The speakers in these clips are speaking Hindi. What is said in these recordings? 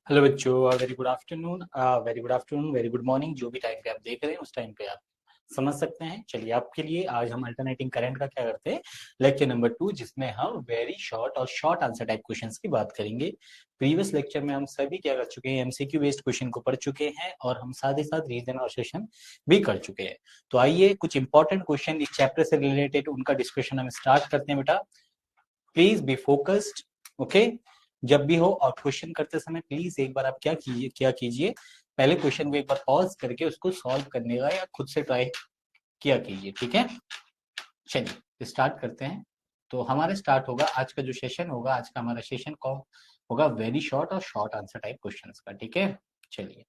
हेलो बच्चों, very good afternoon, very good morning. जो भी टाइम पे आप देख रहे हैं उस टाइम पे आप समझ सकते हैं। चलिए, आपके लिए आज हम अल्टरनेटिंग करंट का क्या करते हैं, लेक्चर नंबर 2, जिसमें हम वेरी शॉर्ट और शॉर्ट आंसर टाइप क्वेश्चंस की बात करेंगे। प्रीवियस लेक्चर में हम सभी क्या कर चुके हैं, एमसीक्यू बेस्ड क्वेश्चन को पढ़ चुके हैं और हम साथ ही साथ रीजन और सेशन भी कर चुके हैं। तो आइए कुछ इंपॉर्टेंट क्वेश्चन इस चैप्टर से रिलेटेड उनका डिस्कशन हम स्टार्ट करते हैं। बेटा प्लीज बी फोकस्ड, ओके। जब भी हो और क्वेश्चन करते समय प्लीज एक बार आप क्या कीजिए, पहले क्वेश्चन को एक बार पॉज करके उसको सॉल्व करने का या खुद से ट्राई किया कीजिए, ठीक है। चलिए स्टार्ट करते हैं। तो हमारा स्टार्ट होगा आज का जो सेशन होगा, आज का हमारा सेशन कौन होगा, वेरी शॉर्ट और शॉर्ट आंसर टाइप क्वेश्चंस का, ठीक है। चलिए,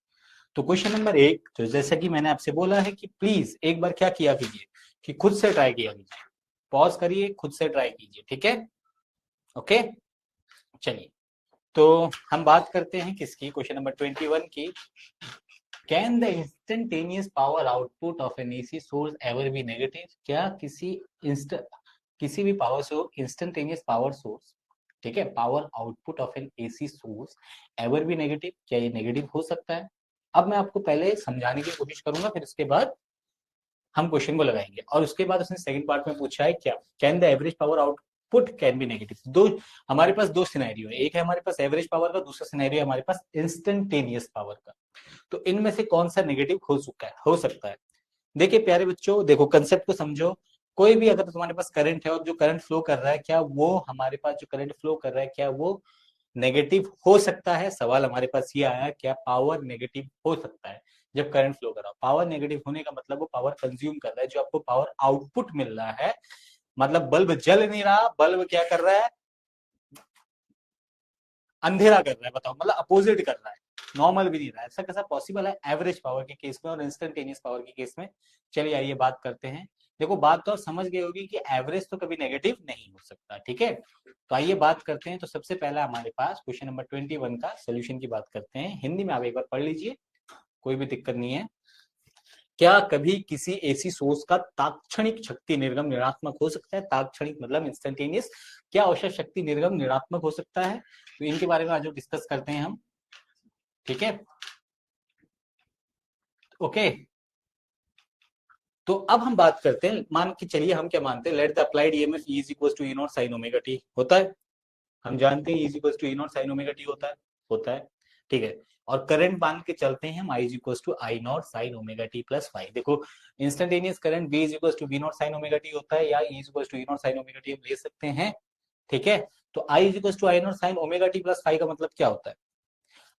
तो क्वेश्चन नंबर 1, तो जैसा कि मैंने आपसे बोला है कि प्लीज एक बार क्या किया कीजिए कि खुद से ट्राई किया कीजिए, पॉज करिए, खुद से ट्राई कीजिए, ठीक है, ओके। चलिए, तो हम बात करते हैं किसकी, क्वेश्चन नंबर 21 की। Can the instantaneous power output of an AC source ever be negative? क्या किसी भी power source, instantaneous power source, ठीक है, power output of an AC source ever be negative, क्या ये नेगेटिव हो सकता है? अब मैं आपको पहले समझाने की कोशिश करूंगा, फिर उसके बाद हम क्वेश्चन को लगाएंगे। और उसके बाद उसने सेकंड पार्ट में पूछा है क्या, can the average power output can be negative. दो, हमारे पास दो सिनेरियो है, एक है हमारे पास एवरेज पावर का, दूसरा सिनेरियो है हमारे पास इंस्टेंटेनियस पावर का। तो इनमें से कौन सा नेगेटिव हो सकता है। देखिए प्यारे बच्चों, देखो कंसेप्ट को समझो। कोई भी अगर तुम्हारे पास करंट है और जो करंट फ्लो कर रहा है, क्या वो हमारे पास जो करंट फ्लो कर रहा है, क्या वो नेगेटिव हो सकता है? सवाल हमारे पास ये आया, क्या पावर नेगेटिव हो सकता है जब करंट फ्लो कर रहा हो? पावर नेगेटिव होने का मतलब वो पावर कंज्यूम कर रहा है, जो आपको पावर आउटपुट मिल रहा है, मतलब बल्ब जल नहीं रहा, बल्ब क्या कर रहा है, अंधेरा कर रहा है। बताओ, मतलब अपोजिट कर रहा है, नॉर्मल भी नहीं रहा है। ऐसा कैसा पॉसिबल है एवरेज पावर के केस में और इंस्टेंटेनियस पावर के केस में? चलिए आइए बात करते हैं। देखो, बात तो आप समझ गए होगी कि एवरेज तो कभी नेगेटिव नहीं हो सकता, ठीक है। तो आइए बात करते हैं। तो सबसे पहला हमारे पास क्वेश्चन नंबर 21 का सोल्यूशन की बात करते हैं। हिंदी में आप एक बार पढ़ लीजिए, कोई भी दिक्कत नहीं है। क्या कभी किसी एसी सोर्स का तात्क्षणिक शक्ति निर्गम ऋणात्मक हो सकता है? तात्क्षणिक मतलब इंस्टेंटेनियस। क्या औसत शक्ति निर्गम ऋणात्मक हो सकता है? तो इनके बारे में आज डिस्कस करते हैं हम, ठीक है, ओके। तो अब हम बात करते हैं, मान के चलिए हम क्या मानते हैं, let the applied EMF E is equal to E naught sine omega T होता है। हम जानते हैं E is equal to E naught sine omega T होता है, ठीक है। और करंट मान के चलते हैं हम I is equal to I naught sine omega T plus five. देखो, instantaneous current B is equal to V naught sine omega T होता है, या E is equal to E naught sine omega T हम ले सकते हैं, ठीक है। तो I is equal to I naught sine omega T plus five का मतलब क्या होता है?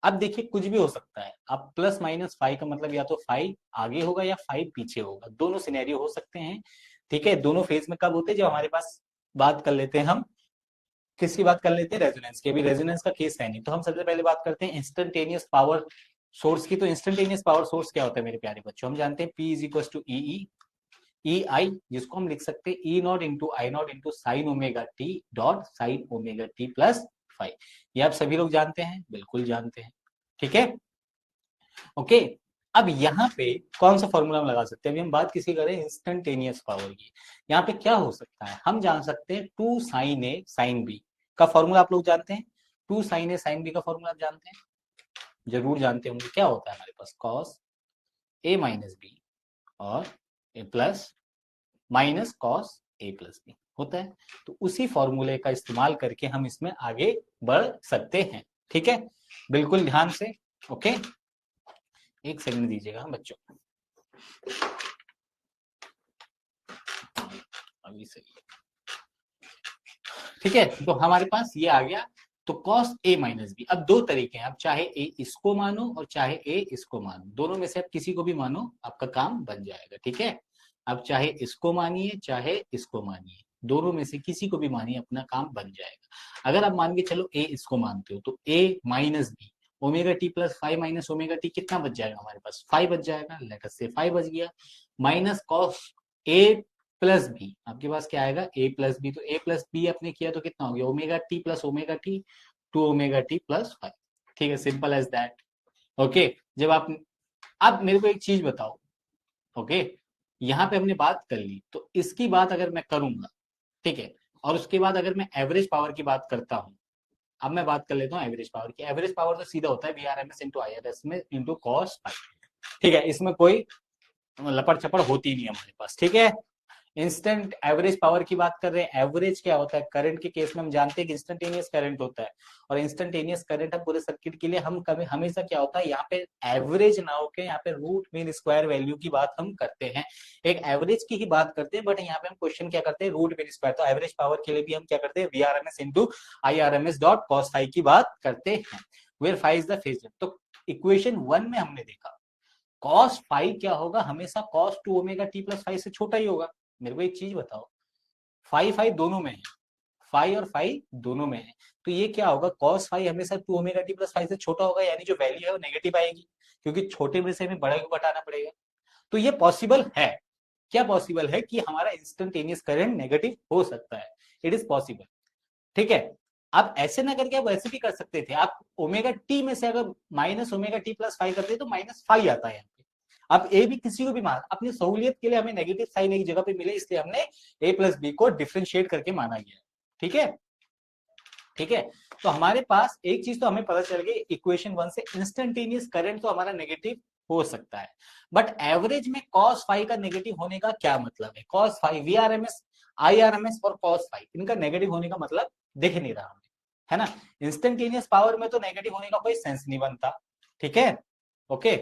अब देखिए, कुछ भी हो सकता है। अब प्लस माइनस फाइव का मतलब या तो फाइव आगे होगा या फाइव पीछे होगा, दोनों सिनेरियो हो सकते हैं, ठीक है। दोनों फेज में कब होते हैं, जब हमारे पास, बात कर लेते हैं हम किसकी बात कर लेते हैं, रेजोनेंस की। अभी रेजोनेंस का केस है नहीं, तो हम सबसे पहले बात करते हैं इंस्टेंटेनियस पावर सोर्स की। तो इंस्टेंटेनियस पावर सोर्स क्या होता है मेरे प्यारे बच्चों? हम जानते हैं P is equal to E I, जिसको हम लिख सकते हैं E naught into I naught into sine omega T dot sine omega T plus five. ये आप सभी लोग जानते हैं, बिल्कुल जानते हैं, ठीक है, ओके। अब यहाँ पे कौन सा फॉर्मूला हम लगा सकते हैं? अभी हम बात किसी करें इंस्टेंटेनियस पावर की, यहाँ पे क्या हो सकता है? हम जान सकते हैं two sine A sine B का फॉर्मूला आप लोग जानते हैं। Two sine A sine B का फॉर्मूला आप जानते हैं, जरूर जानते होंगे। क्या होता है हमारे पास? कॉस ए माइनस बी और ए plus minus cos A plus B होता है। तो उसी फॉर्मूले का इस्तेमाल करके हम इसमें आगे बढ़ सकते हैं, ठीक है, बिल्कुल ध्यान से, ओके। एक सेकंड दीजिएगा बच्चों, अभी सही है, ठीक है। तो हमारे पास ये आ गया। तो कॉस ए माइनस बी, अब दो तरीके हैं, अब चाहे ए इसको मानो और चाहे ए इसको मानो, दोनों में से आप किसी को भी मानो, आपका काम बन जाएगा, ठीक है। अब चाहे इसको मानिए चाहे इसको मानिए, दोनों में से किसी को भी मानिए, अपना काम बन जाएगा। अगर आप मान के चलो ए इसको मानते हो, तो A minus B omega T plus five minus omega T कितना बच जाएगा हमारे पास? फाइव बच जाएगा, लेट अस से फाइव बच गया। Minus cos A plus B, आपके पास क्या आएगा? ए प्लस बी। तो ए प्लस बी आपने किया तो कितना हो गया? Omega t two omega T plus five, ठीक है, सिंपल एज दैट, ओके। जब आप, अब मेरे को एक चीज बताओ, ओके, यहाँ पे हमने बात कर ली, तो इसकी बात अगर मैं करूंगा, ठीक है, और उसके बाद अगर मैं एवरेज पावर की बात करता हूं, अब मैं बात कर लेता हूँ एवरेज पावर की। एवरेज पावर तो सीधा होता है VRMS इंटू IRS में इंटू कॉस फाई। ठीक है, इसमें कोई लपड़ चपड़ होती नहीं है हमारे पास। ठीक है, इंस्टेंट एवरेज पावर की बात कर रहे हैं। एवरेज क्या होता है, करंट के केस में हम जानते हैं कि इंस्टेंटेनियस करंट होता है, और इंस्टेंटेनियस करंट हम पूरे सर्किट के लिए हम कभी हमेशा क्या होता है, यहाँ पे एवरेज ना होके यहाँ पे रूट मीन स्क्वायर वैल्यू की बात हम करते हैं। एक एवरेज की ही बात करते हैं, बट यहाँ पे हम क्वेश्चन क्या करते हैं, रूट मीन स्क्वायर। तो एवरेज पावर के लिए भी हम क्या करते हैं, VRMS into IRMS dot cos phi की बात करते हैं, where phi is the phase. तो इक्वेशन 1 में हमने देखा कॉस फाई क्या होगा, हमेशा cos two omega T plus phi से छोटा ही होगा। मेरे को एक चीज बताओ, फाई फाई दोनों में है, फाई और फाई दोनों में है, तो ये क्या होगा, कॉस फाई हमेशा two omega T plus phi से छोटा होगा, यानी जो वैल्यू है वो नेगेटिव आएगी, क्योंकि छोटे में से हमें बड़े को घटाना पड़ेगा। तो ये पॉसिबल है, क्या पॉसिबल है कि हमारा इंस्टेंटेनियस करंट नेगेटिव हो सकता है, इट इज पॉसिबल। ठीक है, आप ऐसे ना करके आप वैसे भी कर सकते थे, आप ओमेगा टी में से अगर minus omega T plus five करते तो माइनस फाइव आता है यहाँ पे। अब ए भी किसी को भी मान, अपनी सहूलियत के लिए हमें नेगेटिव साइन एक जगह पे मिले, इसलिए हमने ए प्लस बी को डिफ्रेंशिएट करके माना गया है। ठीक है, ठीक है, तो हमारे पास एक चीज तो हमें पता चल गई इक्वेशन 1 से, इंस्टेंटेनियस करंट तो हमारा नेगेटिव हो सकता है, बट एवरेज में कॉस फाइव का नेगेटिव होने का क्या मतलब है, कॉस फाइव VRMS IRMS और कॉस फाइव इनका नेगेटिव होने का मतलब दिख नहीं रहा हमें, है ना। इंस्टेंटेनियस पावर में तो नेगेटिव होने का कोई सेंस नहीं बनता। ठीक है, ओके,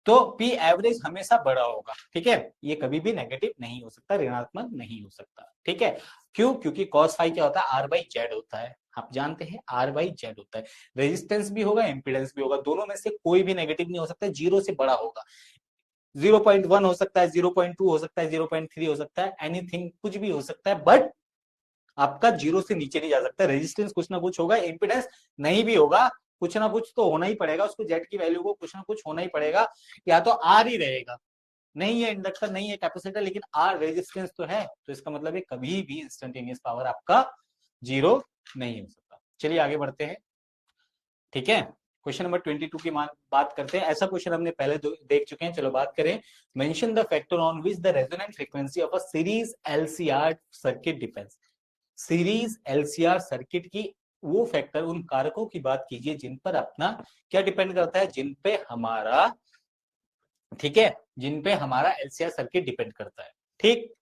तो P एवरेज हमेशा बड़ा होगा। ठीक है, ये कभी भी नेगेटिव नहीं हो सकता, ऋणात्मक नहीं हो सकता। ठीक है, क्यों, क्योंकि कॉस फाई क्या होता है, R/Z होता है, आप जानते हैं R/Z होता है। रेजिस्टेंस भी होगा, इंपीडेंस भी होगा, दोनों में से कोई भी नेगेटिव नहीं हो सकता, जीरो से बड़ा होगा। 0.1 हो सकता है, 0.2 हो सकता है, 0.3 हो सकता है, एनीथिंग कुछ भी हो सकता है, बट आपका जीरो से नीचे नहीं जा सकता। रेजिस्टेंस कुछ ना कुछ होगा, इंपीडेंस नहीं भी होगा, कुछ ना कुछ तो होना ही पड़ेगा, उसको जेड की वैल्यू को कुछ ना कुछ होना ही पड़ेगा, या तो आर ही रहेगा, नहीं है इंडक्टर नहीं है कैपेसिटर, लेकिन आर रेजिस्टेंस तो है, तो इसका मतलब है कभी भी इंस्टेंटेनियस पावर आपका जीरो नहीं हो सकता। चलिए आगे बढ़ते हैं। ठीक है, क्वेश्चन नंबर 22 की बात करते हैं। ऐसा क्वेश्चन हमने पहले देख चुके हैं, चलो बात करें। Mention the factor on which the resonant frequency of a series LCR circuit depends. Series LCR circuit की वो फैक्टर, उन कारकों की बात कीजिए जिन पर अपना क्या डिपेंड करता है, जिन पे हमारा, ठीक है, जिन पे हमारा LCR सर्किट डिपेंड करता है। ठीक,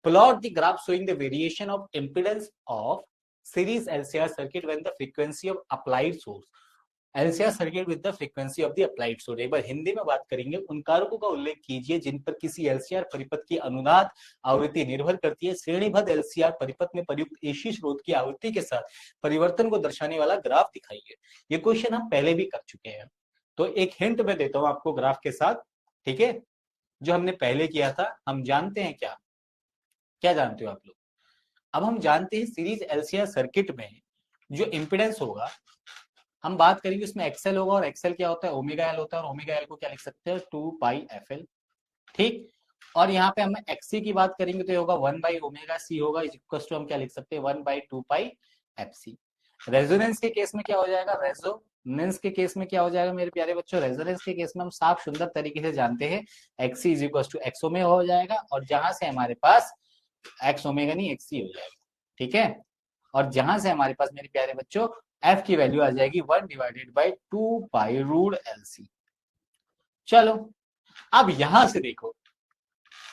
plot the graph showing the variation of impedance of series LCR circuit when the frequency of applied source, LCR circuit with the frequency of the applied source. एक बार हिंदी में बात करेंगे, उन कारकों का उल्लेख कीजिए जिन पर किसी LCR परिपथ की अनुनाद आवृत्ति निर्भर करती है, श्रेणीबद्ध LCR परिपथ में प्रयुक्त AC स्रोत की आवृत्ति के साथ परिवर्तन को दर्शाने वाला ग्राफ दिखाइए। ये क्वेश्चन हम पहले भी कर चुके हैं, तो एक हिंट मैं देता हूं आपको ग्राफ के साथ। ठीक है, जो हमने पहले किया था, हम जानते हैं क्या, क्या जानते हो आप लोग। अब हम जानते हैं सीरीज LCR सर्किट में जो इंपिडेंस होगा, हम बात करेंगे उसमें एक्सएल होगा, और एक्सएल क्या होता है, ओमेगा एल होता है, और ओमेगा एल को क्या लिख सकते हैं, 2πfl। ठीक, और यहाँ पे हम एक्सी की बात करेंगे तो ये होगा 1/ωc होगा, इक्वल्स टू हम क्या लिख सकते हैं, 1/2πfc। रेजोनेंस के केस में क्या हो जाएगा, रेजोनेंस के केस में क्या हो जाएगा मेरे प्यारे बच्चों, रेजोनेंस के केस में हम साफ सुंदर तरीके से जानते हैं XC is equal to X omega हो जाएगा, और जहां से हमारे पास एक्स ओमेगा नहीं एक्सी हो जाएगा। ठीक है, और जहां से हमारे पास मेरे प्यारे बच्चों एफ की वैल्यू आ जाएगी 1/2π/LC। चलो, अब यहां से देखो,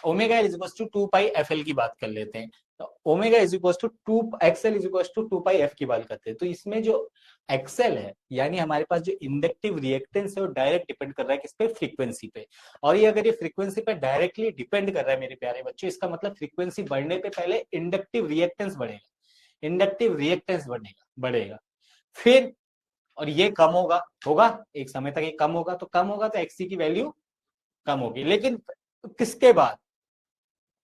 omega is equal to 2πfl की बात कर लेते हैं, तो omega is equal to 2xl is equal to 2πf की बात करते हैं। तो इसमें जो एक्सएल है, यानी हमारे पास जो इंडक्टिव रिएक्टेंस है, वो डायरेक्ट डिपेंड कर रहा है किस पे, फ्रीक्वेंसी पे। और ये अगर ये फ्रीक्वेंसी पे डायरेक्टली डिपेंड कर रहा है मेरे प्यारे बच्चों, इसका मतलब फ्रीक्वेंसी बढ़ने पे पहले इंडक्टिव रिएक्टेंस बढ़ेगा, इंडक्टिव रिएक्टेंस बढ़ेगा बढ़ेगा, फिर और ये कम होगा, होगा एक समय तक ये कम होगा, तो कम होगा तो एक्सी की वैल्यू कम होगी, लेकिन किसके बाद,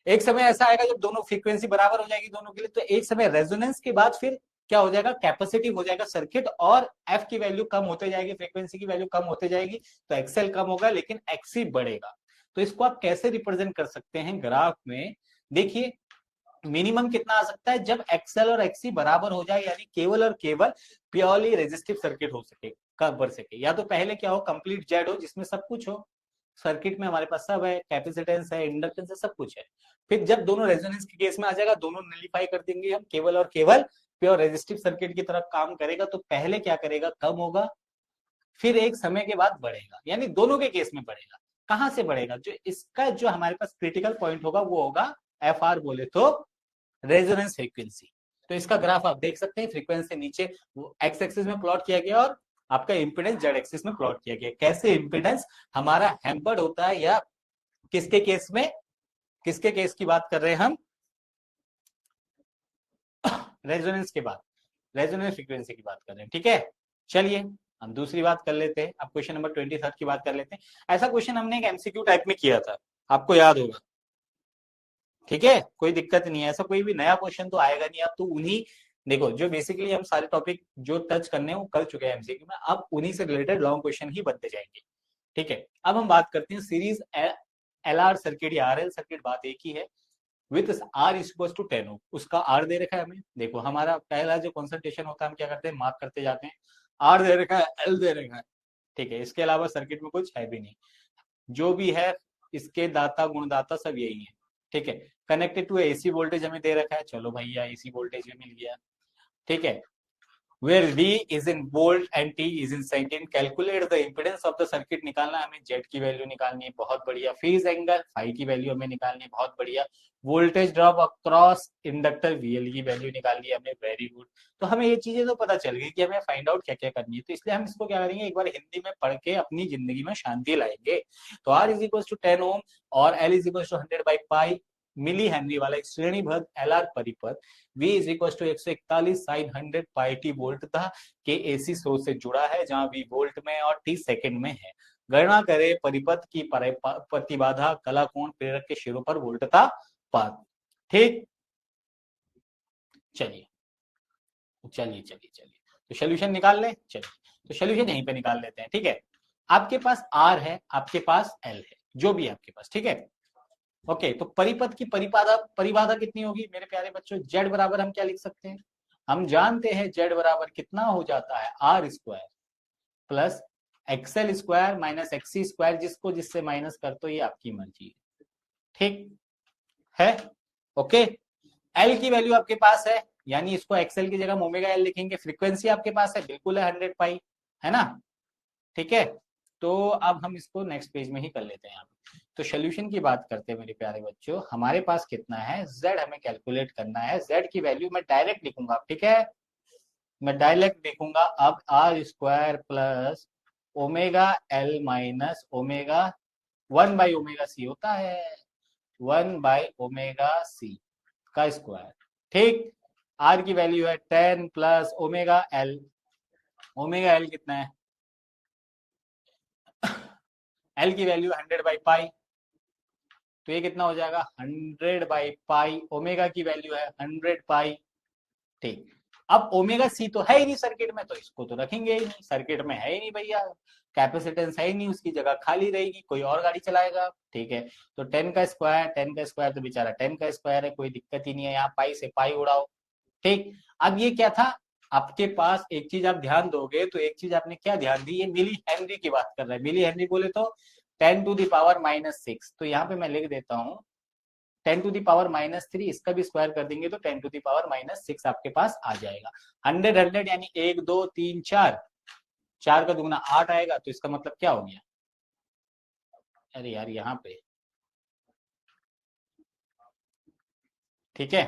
एक समय ऐसा आएगा जब दोनों फ्रीक्वेंसी बराबर हो जाएगी दोनों के लिए, तो एक समय रेजोनेंस के बाद फिर क्या हो जाएगा, कैपेसिटिव हो जाएगा सर्किट, और एफ की वैल्यू कम होते जाएगी, फ्रीक्वेंसी की वैल्यू कम होते जाएगी, तो एक्सएल कम होगा लेकिन एक्सी बढ़ेगा। तो इसको आप कैसे रिप्रेजेंट कर सकते हैं ग्राफ में, देखिए मिनिमम कितना आ सकता है, जब एक्सएल और एक्सी बराबर हो जाए, यानी केवल और केवल प्योरली रेजिस्टिव सर्किट हो सके, कब बढ़ सके, या तो पहले क्या हो, कंप्लीट जेड हो जिसमें सब कुछ हो, सर्किट में हमारे पास सब है, कैपेसिटेंस है, इंडक्टेंस है, सब कुछ है। फिर जब दोनों रेजोनेंस के केस में आ जाएगा, दोनों नलीफाई कर देंगे हम, केवल और केवल प्योर रेजिस्टिव सर्किट की तरफ काम करेगा तो पहले क्या करेगा, कम होगा, फिर एक समय के बाद बढ़ेगा, यानी दोनों के केस में बढ़ेगा। कहां से बढ़ेगा, जो इसका जो हमारे पास क्रिटिकल पॉइंट होगा वो होगा एफ आर, बोले तो रेजोनेंस फ्रीक्वेंसी। तो इसका ग्राफ आप देख सकते हैं, फ्रीक्वेंसी नीचे एक्स एक्सिस में प्लॉट किया गया और आपका इंपिडेंस जेड एक्सिस में प्लॉट किया गया। कैसे इंपिडेंस हमारा हैम्पर्ड होता है, या किसके केस में, किसके केस की बात कर रहे हैं हम, रेजोनेंस के बाद, रेजोनेंस फ्रीक्वेंसी की बात कर रहे हैं। ठीक है, चलिए हम दूसरी बात कर लेते हैं। अब क्वेश्चन नंबर 23 की बात कर लेते हैं। ऐसा क्वेश्चन हमने एक एमसीक्यू टाइप में किया था, आपको याद होगा। ठीक है, कोई दिक्कत नहीं है, ऐसा कोई भी नया क्वेश्चन तो आएगा नहीं। अब तो उन्हीं, देखो जो बेसिकली हम सारे टॉपिक जो टच करने हैं वो कर चुके हैं एमसीक्यू में, अब उन्हीं से रिलेटेड लॉन्ग क्वेश्चन ही बनते जाएंगे। ठीक है, अब हम बात करते हैं सीरीज एलआर सर्किट या आरएल सर्किट, बात एक ही है। विथ आर इक्वल टू 10 ओम, उसका आर दे रखा है हमें। देखो हमारा पहला जो कॉन्सेंट्रेशन होता है, हम क्या करते हैं, मार्क करते जाते हैं। आर दे रखा है, एल दे रखा है, ठीक है, इसके अलावा सर्किट में कुछ है भी नहीं। जो भी है इसके दाता गुणदाता सब यही है। ठीक है, कनेक्टेड टू एसी वोल्टेज हमें दे रखा है, चलो भैया एसी वोल्टेज में मिल गया। ठीक है, where V is in volt and T is in second, calculate the impedance of the circuit, निकालना हमें, Z की वैल्यू निकालनी है, बहुत बढ़िया। फेज एंगल फाई की वैल्यू हमें निकालनी है, बहुत बढ़िया। Voltage drop across inductor VL की वैल्यू निकालनी है हमें, वेरी गुड। तो हमें ये चीजें तो पता चल गई कि हमें फाइंड आउट क्या क्या करनी है, तो इसलिए हम इसको क्या करेंगे, एक बार हिंदी में पढ़ के अपनी जिंदगी में शांति लाएंगे। तो R is equal to 10 ohm और L इज इक्वल टू 100/पाई मिली हेनरी वाला एक श्रेणीबद्ध LR परिपथ V is equal to 141 sine 100πt volt था के एसी सोर्स से जुड़ा है, जहां V वोल्ट में और T सेकंड में है। गणना करें परिपथ की प्रतिबाधा, कला कोण, प्रेरक के शिरों पर वोल्टता पात। ठीक, चलिए चलिए चलिए चलिए, तो सोल्यूशन निकाल ले। चलिए, तो सोल्यूशन यहीं पे निकाल लेते हैं। ठीक है, आपके पास R है, आपके पास L है, जो भी है आपके पास। ठीक है, ओके, तो परिपथ की परिबाधा, परिबाधा कितनी होगी मेरे प्यारे बच्चों, जेड बराबर हम क्या लिख सकते हैं, हम जानते हैं जेड बराबर कितना हो जाता है, R square plus XL square minus XC square, जिसको जिससे माइनस कर तो ये आपकी मर्जी है। ठीक है, ओके। एल की वैल्यू आपके पास है, यानी इसको एक्सएल की जगह ओमेगा एल लिखेंगे। फ्रीक्वेंसी आपके पास है, बिल्कुल है 100π, है ना। ठीक है, तो अब हम इसको नेक्स्ट पेज में ही कर लेते हैं यहाँ। तो सोल्यूशन की बात करते हैं मेरे प्यारे बच्चों, हमारे पास कितना है, z हमें कैलकुलेट करना है। z की वैल्यू मैं डायरेक्ट लिखूंगा, ठीक है, मैं डायरेक्ट लिखूंगा। अब R square plus omega L minus omega 1/ओमेगा c होता है, 1/ओमेगा c का स्क्वायर। ठीक, आर की वैल्यू है 10 plus omega L, omega L कितना है, एल की वैल्यू 100/पाई, तो ये कितना हो जाएगा 100/पाई, ओमेगा की वैल्यू है 100π। ठीक, अब ओमेगा सी तो है ही नहीं सर्किट में, तो इसको तो रखेंगे ही नहीं, सर्किट में है ही नहीं भैया, कैपेसिटेंस है ही नहीं, उसकी जगह खाली रहेगी, कोई और गाड़ी चलाएगा। ठीक है, तो 10 का स्क्वायर, 10 का स्क्वायर तो बेचारा 10 का स्क्वायर है, कोई दिक्कत ही नहीं है, यहाँ पाई से पाई उड़ाओ। ठीक, अब ये क्या था, आपके पास एक चीज आप ध्यान दोगे तो एक चीज आपने क्या ध्यान दी, ये मिली हेनरी की बात कर रहा है, मिली हेनरी बोले तो 10⁻⁻⁶, तो यहाँ पे मैं लिख देता हूँ 10⁻⁻3, इसका भी स्क्वायर कर देंगे तो 10⁻⁻6 आपके पास आ जाएगा। 100 यानी 1 2 3 4, 4 का दुगना 8 आएगा, तो इसका मतलब क्या हो गया, अरे यार यहाँ पे, ठीक है,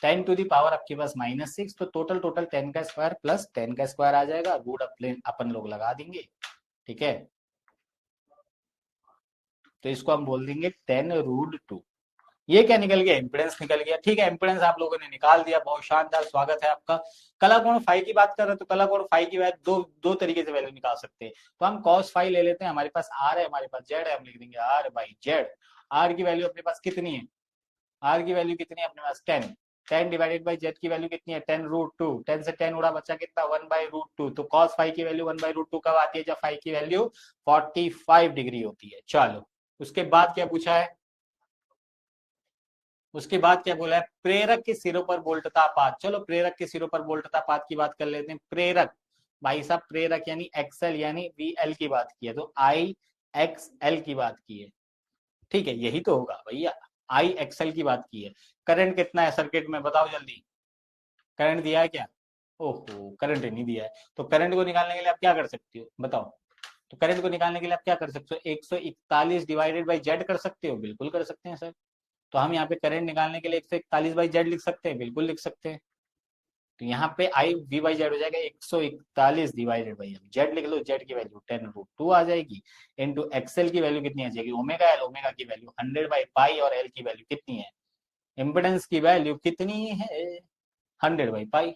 10⁻⁻ आपके पास -6, तो टोटल 10 का स्क्वायर प्लस 10 का स्क्वायर आ जाएगा, रूट अपन लोग लगा देंगे। ठीक है, तो इसको हम बोल देंगे 10√2। ये क्या निकल गया, इम्पिडेंस निकल गया। ठीक है, इम्पिडेंस आप लोगों ने निकाल दिया, बहुत शानदार, स्वागत है आपका। कला कोण फाई की बात कर रहे हैं, तो कला कोण फाई की बात दो तरीके से वैल्यू निकाल सकते हैं। तो हम कॉस फाई ले लेते हैं, हमारे पास आर है, हमारे पास जेड है, हम लिख देंगे R/Z। आर की वैल्यू अपने पास कितनी है, आर की वैल्यू कितनी है अपने पास 10, 10 डिवाइडेड बाई जेड की वैल्यू कितनी है 10√2, 10 से 10 उड़ा बच्चा कितना 1/√2, तो कॉस फाई की वैल्यू 1/√2 कब आती है, जब फाई की वैल्यू 45 डिग्री होती है। चलो, उसके बाद क्या पूछा है, उसके बाद क्या बोला है, प्रेरक के सिरों पर वोल्टतापात। चलो प्रेरक के सिरों पर वोल्टतापात की बात कर लेते हैं। प्रेरक, भाई साहब प्रेरक यानी एक्सएल यानी VL की बात की है, तो IXL की बात की है। ठीक है, यही तो होगा भैया, आई एक्सएल की बात की है। करंट कितना है सर्किट में, बताओ जल्दी। करंट दिया है क्या? ओहो, करंट नहीं दिया है। तो करंट को निकालने के लिए आप क्या कर सकते हो बताओ? तो करंट को निकालने के लिए आप क्या कर सकते हो? 141 डिवाइडेड बाई जेड कर सकते हो, बिल्कुल कर सकते हैं सर। तो हम यहाँ पे करंट निकालने के लिए 141 बाई जेड लिख सकते हैं, बिल्कुल लिख सकते हैं। तो यहाँ पे आई वी बाई जेड हो जाएगा 141 डिवाइडेड बाई एम। जेड लिख लो, जेड की वैल्यू 10√2 आ जाएगी। इनटू एक्सएल की वैल्यू कितनी आ जाएगी? ओमेगा एल, ओमेगा की वैल्यू 100 बाई पाई, और एल की वैल्यू कितनी है? इम्पिडेंस की वैल्यू कितनी है? 100 बाई पाई।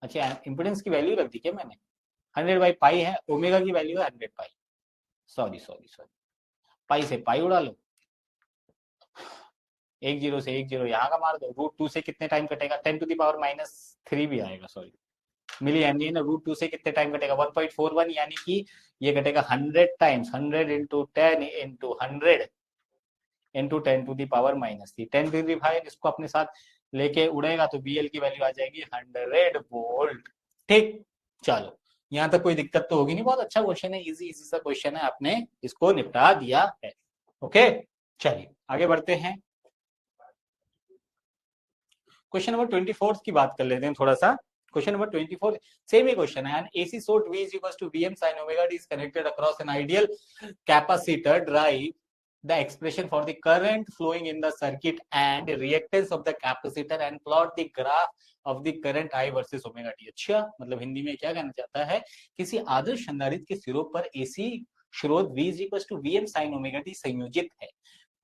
अच्छा, इम्पिडेंस की वैल्यू रख दी क्या मैंने? 100 बाई पाई है, ओमेगा की वैल्यू है 100 पाई। सॉरी सॉरी सॉरी, पाई से पाई उड़ा लो, एक जीरो से एक जीरो यहाँ का मार दो। √2 से कितने टाइम कटेगा? 10⁻³ भी आएगा, सॉरी मिली एमजी ना। √2 से कितने टाइम कटेगा? 1.41, यानी कि ये कटेगा 100 टाइम्स। 100 इंटू 10 इंटू 100 इंटू 10⁻³ 10⁵ इसको अपने साथ लेके उड़ेगा तो बीएल की वैल्यू आ जाएगी 100 वोल्ट। ठीक, चलो यहाँ तक कोई दिक्कत तो होगी नहीं। बहुत अच्छा क्वेश्चन है, इजी इजी सा क्वेश्चन है, आपने इसको निपटा दिया है। ओके, चलिए आगे बढ़ते हैं। क्वेश्चन नंबर 24 की बात कर लेते हैं थोड़ा सा। क्वेश्चन नंबर 24 सेम ही क्वेश्चन है। AC source V is equals to Vm sin omega t is connected across an ideal capacitor. Derive the expression for the current flowing in the circuit and reactance of the capacitor and plot the graph of the current I versus omega t। अच्छा, मतलब हिंदी में क्या कहना चाहता है? किसी आदर्श संधारित्र के सिरों पर AC स्रोत V is equals to Vm sin omega t संयोजित है।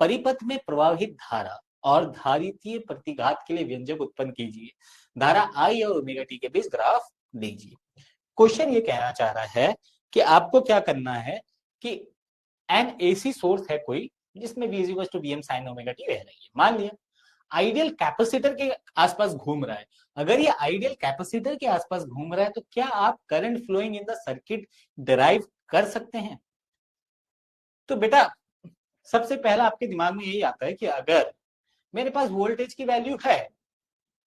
परिपथ में प्रवाहित धारा और धारितीय प्रतिघात के लिए व्यंजक उत्पन्न कीजिए। धारा आई और ओमेगा टी के बीच ग्राफ दीजिए। क्वेश्चन ये कहना चाह रहा है कि आपको क्या करना है कि एन एसी सोर्स है कोई, जिसमें V equals to Vm sin omega t बह रही है। मान लिया आइडियल कैपेसिटर के आसपास घूम रहा है। अगर ये आइडियल कैपेसिटर के आसपास घूम रहा है तो क्या आप current flowing in the circuit derive कर सकते हैं? तो बेटा सबसे पहला आपके दिमाग में यही आता है कि अगर मेरे पास वोल्टेज की वैल्यू है,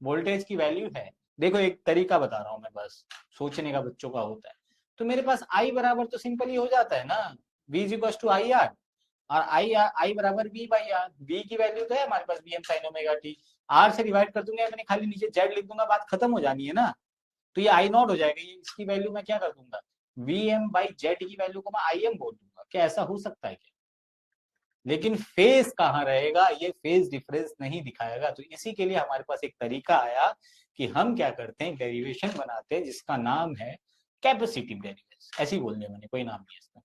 वोल्टेज की वैल्यू है, देखो एक तरीका बता रहा हूं मैं, बस सोचने का बच्चों का होता है। तो मेरे पास आई बराबर तो सिंपल ही हो जाता है ना, V equal to I R, और आई बराबर V बाई आर। V की वैल्यू तो है हमारे पास Vm sin omega t, R से डिवाइड कर दूंगा, मैंने खाली नीचे जेड लिख दूंगा, बात खत्म हो जानी है ना। तो ये आई नॉट हो जाएगा, ये इसकी वैल्यू मैं क्या कर दूंगा? Vm बाई जेड की वैल्यू को मैं आई एम बोल दूंगा। क्या ऐसा हो सकता है क्या? लेकिन फेज कहाँ रहेगा? ये फेज डिफरेंस नहीं दिखाएगा। तो इसी के लिए हमारे पास एक तरीका आया कि हम क्या करते हैं, डेरिवेशन बनाते हैं जिसका नाम है कैपेसिटिव डेरिवेशन। ऐसे ही बोल दिया मैंने, कोई नाम नहीं है इसका।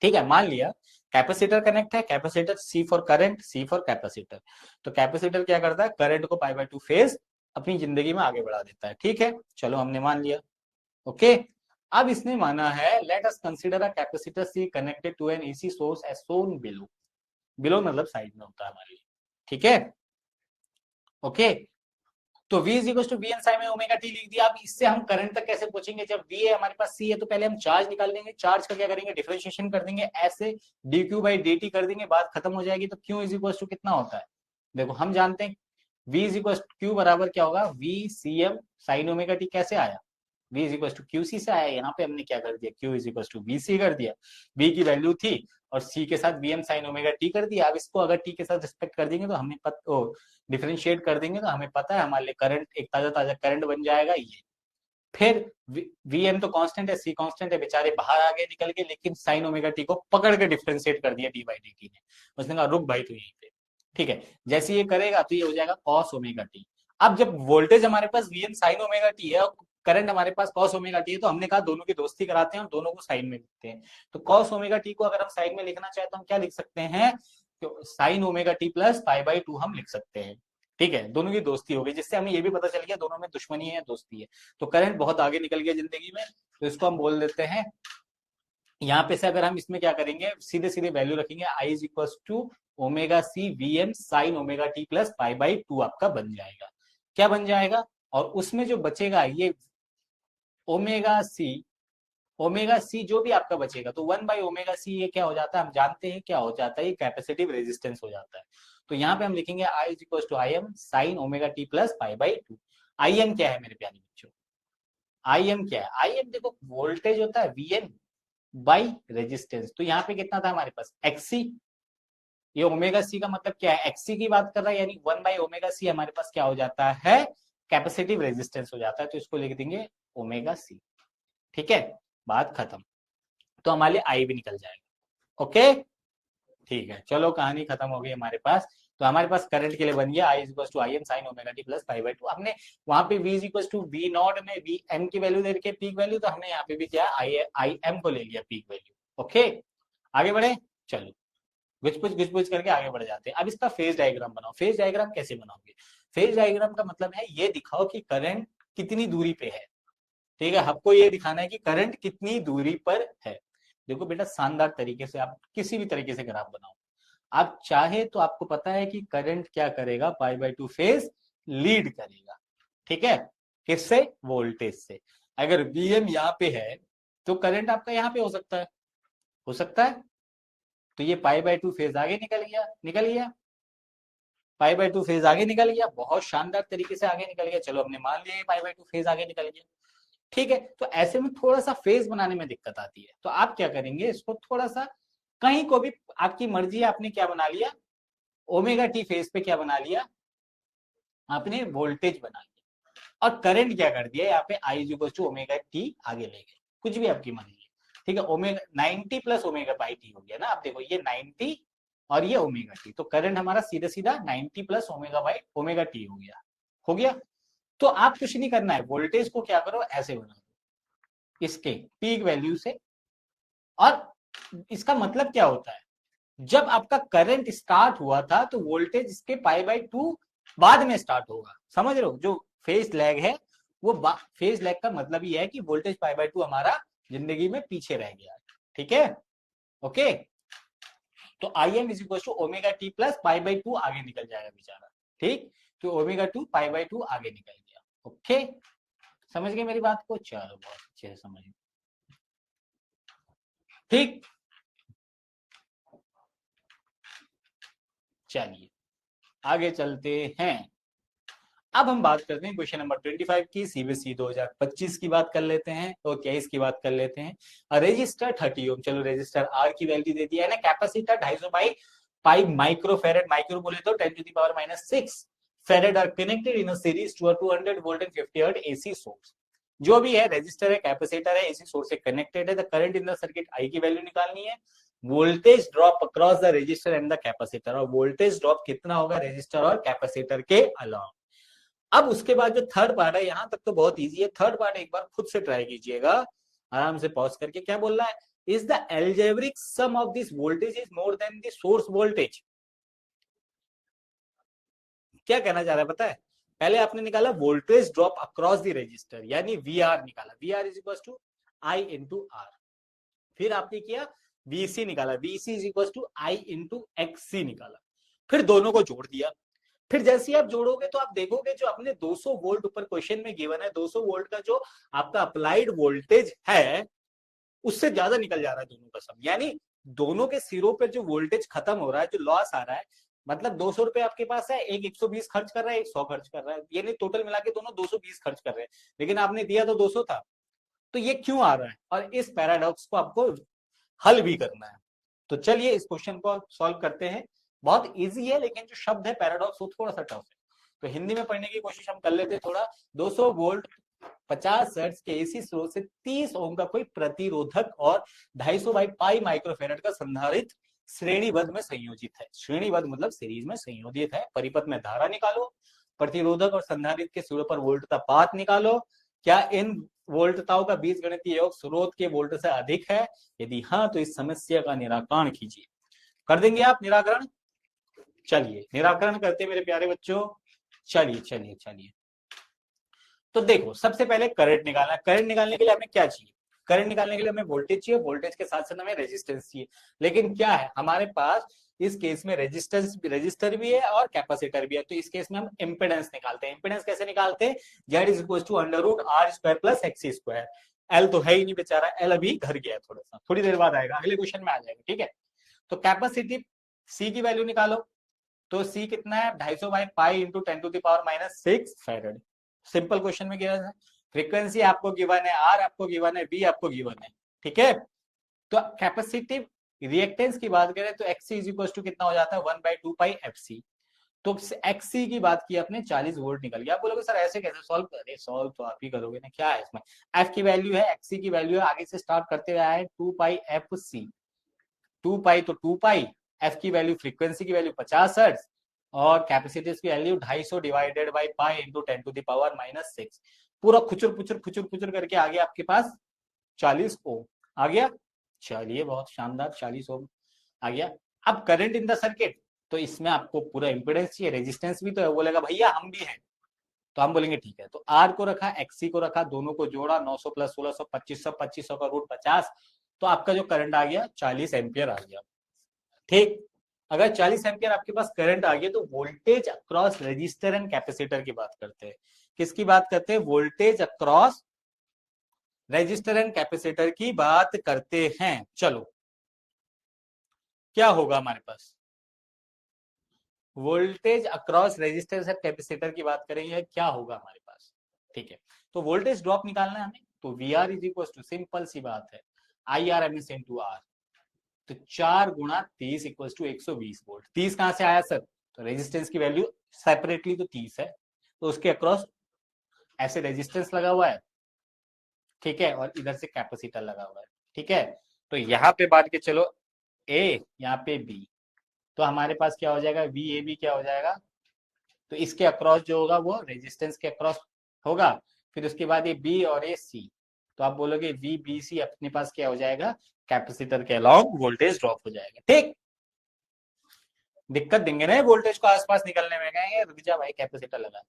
ठीक है, मान लिया कैपेसिटर कनेक्ट है, capacitor C for current, C for capacitor. तो कैपेसिटर क्या करता है? करंट को π/2 फेज अपनी जिंदगी में आगे बढ़ा देता है। ठीक है, चलो हमने मान लिया। ओके, अब इसने माना है let us consider a capacitor C connected to an AC source as shown below. Below मतलब साइड में होता है हमारे लिए। ठीक है, ओके। तो V is equal to V n sine omega t लिख दिया। अब इससे हम करंट तक कैसे पहुंचेंगे? जब V है हमारे पास, C है, तो पहले हम चार्ज निकाल लेंगे। चार्ज का क्या करेंगे? डिफरेंशिएशन कर देंगे, ऐसे dq बाई dt कर देंगे, बात खत्म हो जाएगी। तो Q इज इक्वल टू कितना होता है? देखो हम जानते हैं V is equal to Q बराबर क्या होगा? V CM sine omega t. कैसे आया? V is equal to QC से आया। यहाँ पे हमने क्या कर दिया? Q is equal to VC कर दिया। V की वैल्यू थी और C के साथ Vm साइन ओमेगा टी कर दिया। अब इसको अगर T के साथ रिस्पेक्ट कर देंगे तो हमें डिफरेंशिएट कर देंगे तो हमें पता है हमारे लिए करंट, एक ताजा ताजा करंट बन जाएगा ये। फिर Vm तो कांस्टेंट है, C कांस्टेंट है, बेचारे बाहर आगे निकल के, लेकिन साइन ओमेगा टी को पकड़ के डिफरेंशिएट कर दिया डी बाई डी टी ने। उसने कहा रुक भाई तू यहीं पे। ठीक है, जैसे ये करेगा तो ये हो जाएगा कॉस ओमेगा टी। अब जब वोल्टेज हमारे पास Vm साइन ओमेगा टी है और करंट हमारे पास कॉस ओमेगा टी है, तो हमने कहा दोनों की दोस्ती कराते हैं और दोनों को साइन में लिखते हैं। तो कॉस ओमेगा टी को अगर हम साइन में लिखना चाहे तो हम क्या लिख सकते हैं? तो साइन ओमेगा टी प्लस π/2 हम लिख सकते हैं। ठीक है, दोनों की दोस्ती हो गई, जिससे हमें ये भी पता चल गया दोनों में दुश्मनी है या दोस्ती है। तो करंट बहुत आगे निकल गया जिंदगी में, तो इसको हम बोल देते हैं, यहाँ पे से अगर हम इसमें क्या करेंगे, सीधे सीधे वैल्यू रखेंगे, I is equal to omega C V M sine omega T plus π/2 आपका बन जाएगा। क्या बन जाएगा? और उसमें जो बचेगा ये ओमेगा सी, ओमेगा सी जो भी आपका बचेगा, तो 1/ओमेगा सी ये क्या हो जाता है? हम जानते हैं क्या हो जाता है, ये कैपेसिटिव रेजिस्टेंस हो जाता है। तो यहाँ पे हम लिखेंगे I is equal to I M sine omega T plus π/2। I M क्या है मेरे प्यारे बच्चों? आई एम क्या है? आई एम देखो वोल्टेज होता है Vn बाई रेजिस्टेंस। तो यहाँ पे कितना था हमारे पास? XC। ये ओमेगा सी का मतलब क्या है, एक्सी की बात कर रहा है, यानी 1/ओमेगा सी हमारे पास क्या हो जाता है, कैपेसिटिव रेजिस्टेंस हो जाता है, तो इसको लिख देंगे ओमेगा सी। ठीक है, बात खत्म। तो हमारे लिए आई भी निकल जाएगा। ओके, ठीक है, चलो कहानी खत्म हो गई हमारे पास। तो हमारे पास करंट के लिए बन गया I equal to I M sine omega T plus pi by two. हमने वहां पे V equal to V naught में वी एम की वैल्यू दे रखी है, पीक वैल्यू, तो हमने यहाँ पे भी क्या आई एम को ले लिया पीक वैल्यू। ओके, आगे बढ़े, चलो गुच पुछ करके आगे बढ़ जाते हैं। अब इसका फेज डायग्राम बनाओ। फेज डायग्राम कैसे बनाओगे, फेज डायग्राम का मतलब है ये दिखाओ कि करंट कितनी दूरी पे है। ठीक है, आपको ये दिखाना है कि करंट कितनी दूरी पर है। देखो बेटा, शानदार तरीके से आप किसी भी तरीके से ग्राफ बनाओ, आप चाहे तो आपको पता है कि करंट क्या करेगा, पाई बाई टू फेज लीड करेगा। ठीक है, किससे, वोल्टेज से। अगर वीएम यहाँ पे है तो करंट आपका यहाँ पे हो सकता है, हो सकता है। तो ये पाई बाई टू फेज आगे निकल गया, निकल गया, पाई बाई टू फेज आगे निकल गया, बहुत शानदार तरीके से आगे निकल गया। चलो हमने मान लिया पाई बाई टू फेज आगे निकल गया। ठीक है, तो ऐसे में थोड़ा सा फेज बनाने में दिक्कत आती है, तो आप क्या करेंगे, इसको थोड़ा सा कहीं को भी, आपकी मर्जी है, आपने क्या बना लिया, ओमेगा टी फेज पे क्या बना लिया, आपने वोल्टेज बना लिया। और करंट क्या कर दिया, यहाँ पे आई इक्वल टू ओमेगा टी आगे ले गए, कुछ भी आपकी मर्जी है। ठीक है, omega 90 plus omega by T हो गया ना। आप देखो ये 90 और ये ओमेगा टी, तो करंट हमारा सीधा सीधा 90 plus omega by omega T हो गया, हो गया। तो आप कुछ नहीं करना है, वोल्टेज को क्या करो, ऐसे बना दो इसके पीक वैल्यू से। और इसका मतलब क्या होता है, जब आपका करंट स्टार्ट हुआ था तो वोल्टेज इसके पाई बाई टू बाद में स्टार्ट होगा, समझ रहे हो। जो फेज लैग है वो फेज लैग का मतलब ये है कि वोल्टेज पाई बाई टू हमारा जिंदगी में पीछे रह गया। ठीक है, ओके। तो I m is equal to omega T plus pi by two आगे निकल जाएगा बेचारा। ठीक, तो omega two pi by two आगे निकल गया। ओके, समझ गए मेरी बात को, चलो बहुत अच्छे से समझ गए। ठीक, चलिए आगे चलते हैं। अब हम बात करते हैं क्वेश्चन नंबर 25 की, सीबीएसई 2025 की बात कर लेते हैं, और क्या इसकी बात कर लेते हैं। रजिस्टर 30 ओम, चलो रजिस्टर आर की वैल्यू दे दिया है ना, कैपेसिटर 250 बाई 5 माइक्रोफेरेड, माइक्रो बोले तो 10 to the power -6 farad are connected in a series to a 200 volt and 50 hertz AC source. जो भी है, रजिस्टर है, कैपेसिटर है, एसी सोर्स से कनेक्टेड है। The current in the circuit I की वैल्यू निकालनी है, voltage drop across the resistor and the capacitor, और वोल्टेज ड्रॉप कितना होगा रजिस्टर और कैपेसिटर के अलावा। अब उसके बाद जो थर्ड पार्ट है, यहां तक तो बहुत इजी है, थर्ड पार्ट एक बार खुद से ट्राई कीजिएगा, आराम से पॉज करके। क्या बोल रहा है, is the algebraic sum of this voltage is more than the source voltage. क्या कहना चाह रहा है पता है, पहले आपने निकाला voltage drop across the resistor, यानी वी आर निकाला, V R is equal to I into R. फिर आपने किया वीसी निकाला, VC is equal to I into XC निकाला। फिर दोनों को जोड़ दिया। फिर जैसे आप जोड़ोगे तो आप देखोगे जो अपने 200 वोल्ट ऊपर क्वेश्चन में गिवन है, 200 वोल्ट का जो आपका अप्लाइड वोल्टेज है उससे ज्यादा निकल जा रहा है दोनों का सम, यानी दोनों के सिरों पर जो वोल्टेज खत्म हो रहा है, जो लॉस आ रहा है, मतलब 200 रुपए आपके पास है, एक 120 खर्च कर रहा है, एक 100 खर्च कर रहा है, यानी टोटल मिला के दोनों 220 खर्च कर रहे हैं, लेकिन आपने दिया तो 200 था। तो ये क्यों आ रहा है, और इस पैराडॉक्स को आपको हल भी करना है। तो चलिए इस क्वेश्चन को सॉल्व करते हैं। बहुत इजी है, लेकिन जो शब्द है पैराडॉक्स वो थोड़ा सा टफ है, तो हिंदी में पढ़ने की कोशिश हम कर लेते हैं थोड़ा। 200 वोल्ट 50 हर्ट्ज के एसी स्रोत से 30 ओम का कोई प्रतिरोधक और 250 बाई पाई माइक्रोफेरेड का संधारित्र श्रेणीबद्ध में संयोजित है। श्रेणीबद्ध मतलब सीरीज में संयोजित है। परिपथ में धारा निकालो, प्रतिरोधक और संधारित्र के सिरों पर वोल्टता पात निकालो। क्या इन वोल्टताओं का बीजगणितीय योग स्रोत के वोल्ट से अधिक है, यदि हाँ तो इस समस्या का निराकरण कीजिए। कर देंगे आप निराकरण, चलिए निराकरण करते मेरे प्यारे बच्चों। चलिए चलिए चलिए, तो देखो सबसे पहले करंट निकालना। करंट निकालने के लिए हमें क्या चाहिए, करंट निकालने के लिए हमें वोल्टेज चाहिए, वोल्टेज के साथ साथ हमें रेजिस्टेंस चाहिए। लेकिन क्या है हमारे पास इस केस में रेजिस्टेंस, रजिस्टर भी है और कैपेसिटर भी है, तो इस केस में हम इंपेडेंस निकालते हैं। इंपेडेंस कैसे निकालते हैं, Z is equal to under root R square plus XC square. L तो है ही नहीं बेचारा, एल अभी घर गया थोड़ा सा, थोड़ी देर बाद आएगा, अगले क्वेश्चन में आ जाएगा। ठीक है, तो कैपेसिटी सी की वैल्यू निकालो, तो सी कितना है 250 by pi into 10 to the power -6 farad. Simple question में गिवन है। फ्रीक्वेंसी आपको गिवन है, आर आपको गिवन है, बी आपको गिवन है। ठीक है, तो कैपेसिटिव रिएक्टेंस की बात करें तो एक्सी इज इक्वल टू कितना हो जाता है 1/2 पाई एफ। तो एक्सी की बात की आपने 40 वोल्ट निकल गया। आप बोलोगे सर ऐसे कैसे सॉल्व करें, सॉल्व तो आप ही करोगे ना, क्या है इसमें। एफ की वैल्यू है, एक्सी की वैल्यू है, आगे से स्टार्ट करते हुए आए 2 पाई एफ सी। 2 पाई तो 2 पाई, एफ की वैल्यू फ्रीक्वेंसी की वैल्यू 50 हर्ट्ज, और कैपेसिटी की value 250 divided by pi into 10⁻⁻6। पूरा खुचर खुचर खुचर खुचर करके आ गया आपके पास 40 ओम आ गया। चलिए बहुत शानदार, 40 ओम आ गया। अब करंट इन द सर्किट, तो इसमें आपको पूरा इंपेडेंस चाहिए, रेजिस्टेंस भी तो है। बोलेगा भैया हम भी हैं, तो हम बोलेंगे ठीक है। तो आर को रखा, एक्सी को रखा, दोनों को जोड़ा, 900 प्लस 1600 2500, 2500 का रूट 50, तो आपका जो करंट आ गया 40 एम्पियर आ गया। ठीक, अगर 40 एम्पियर आपके पास करंट आ गया तो voltage across resistor and capacitor की बात करते हैं। किसकी बात करते हैं, voltage across resistor and capacitor की बात करते हैं। चलो क्या होगा हमारे पास, voltage across resistance and capacitor की बात करेंगे, क्या होगा हमारे पास। ठीक है, तो वोल्टेज ड्रॉप निकालना है हमें, तो V R is equal to, simple सी बात है, I R M S into R. तो 4 × 30 इक्वल टू 120 वोल्ट। 30 कहां से आया सर, तो रेजिस्टेंस की वैल्यू सेपरेटली तो 30 है, तो उसके अक्रॉस ऐसे रेजिस्टेंस लगा हुआ है, ठीक है, और इधर से कैपेसिटर लगा हुआ है, ठीक है। तो यहाँ पे बात के चलो ए, यहाँ पे बी, तो हमारे पास क्या हो जाएगा, वी ए बी क्या हो जाएगा, तो इसके अक्रॉस जो होगा वो रेजिस्टेंस के अक्रॉस होगा। फिर उसके बाद ये बी और ये सी, तो आप बोलोगे वी बी सी अपने पास क्या हो जाएगा, कैपेसिटर के अलॉन्ग वोल्टेज ड्रॉप हो जाएगा। ठीक, दिक्कत देंगे ना वोल्टेज को आसपास निकलने में, कहेंगे रुक जा भाई कैपेसिटर लगा।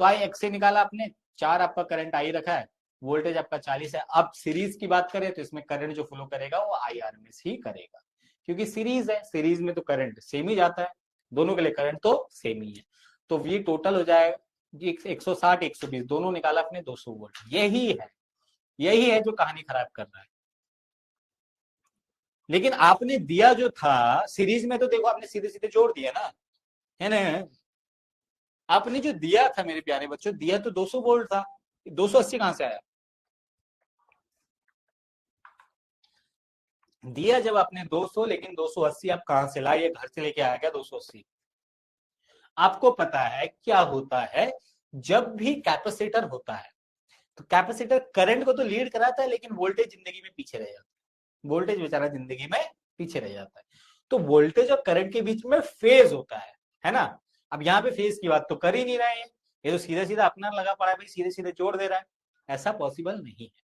तो आई एक्स से निकाला आपने, 4 आपका करंट आई रखा है, वोल्टेज आपका 40 है। अब सीरीज की बात करें तो इसमें करंट जो फ्लो करेगा वो आई आर एम एस ही करेगा, क्योंकि सीरीज है, सीरीज में तो करंट सेम ही जाता है, दोनों के लिए करंट तो सेम ही है। तो वी टोटल हो जाएगा 160 120, दोनों निकाला अपने 200 वोल्ट। यही है जो कहानी खराब कर रहा है। लेकिन आपने दिया जो था सीरीज में, तो देखो आपने सीधे सीधे जोड़ दिया ना, है ना। आपने जो दिया था मेरे प्यारे बच्चों, दिया तो 200 वोल्ट था, 280 कहां से आया, दिया जब आपने 200, लेकिन 280 आप कहां से लाए, घर से लेके आया क्या 280। आपको पता है क्या होता है, जब भी कैपेसिटर होता है तो कैपेसिटर करंट को तो लीड कराता है, लेकिन वोल्टेज जिंदगी में पीछे रह जाता है, वोल्टेज बेचारा जिंदगी में पीछे रह जाता है। तो वोल्टेज और करंट के बीच में फेज होता है ना। अब यहाँ पे फेज की बात तो कर ही नहीं रहे हैं, ये तो सीधा सीधा अपना लगा पड़ा है भाई, सीधे सीधे जोड़ दे रहा है, ऐसा पॉसिबल नहीं है।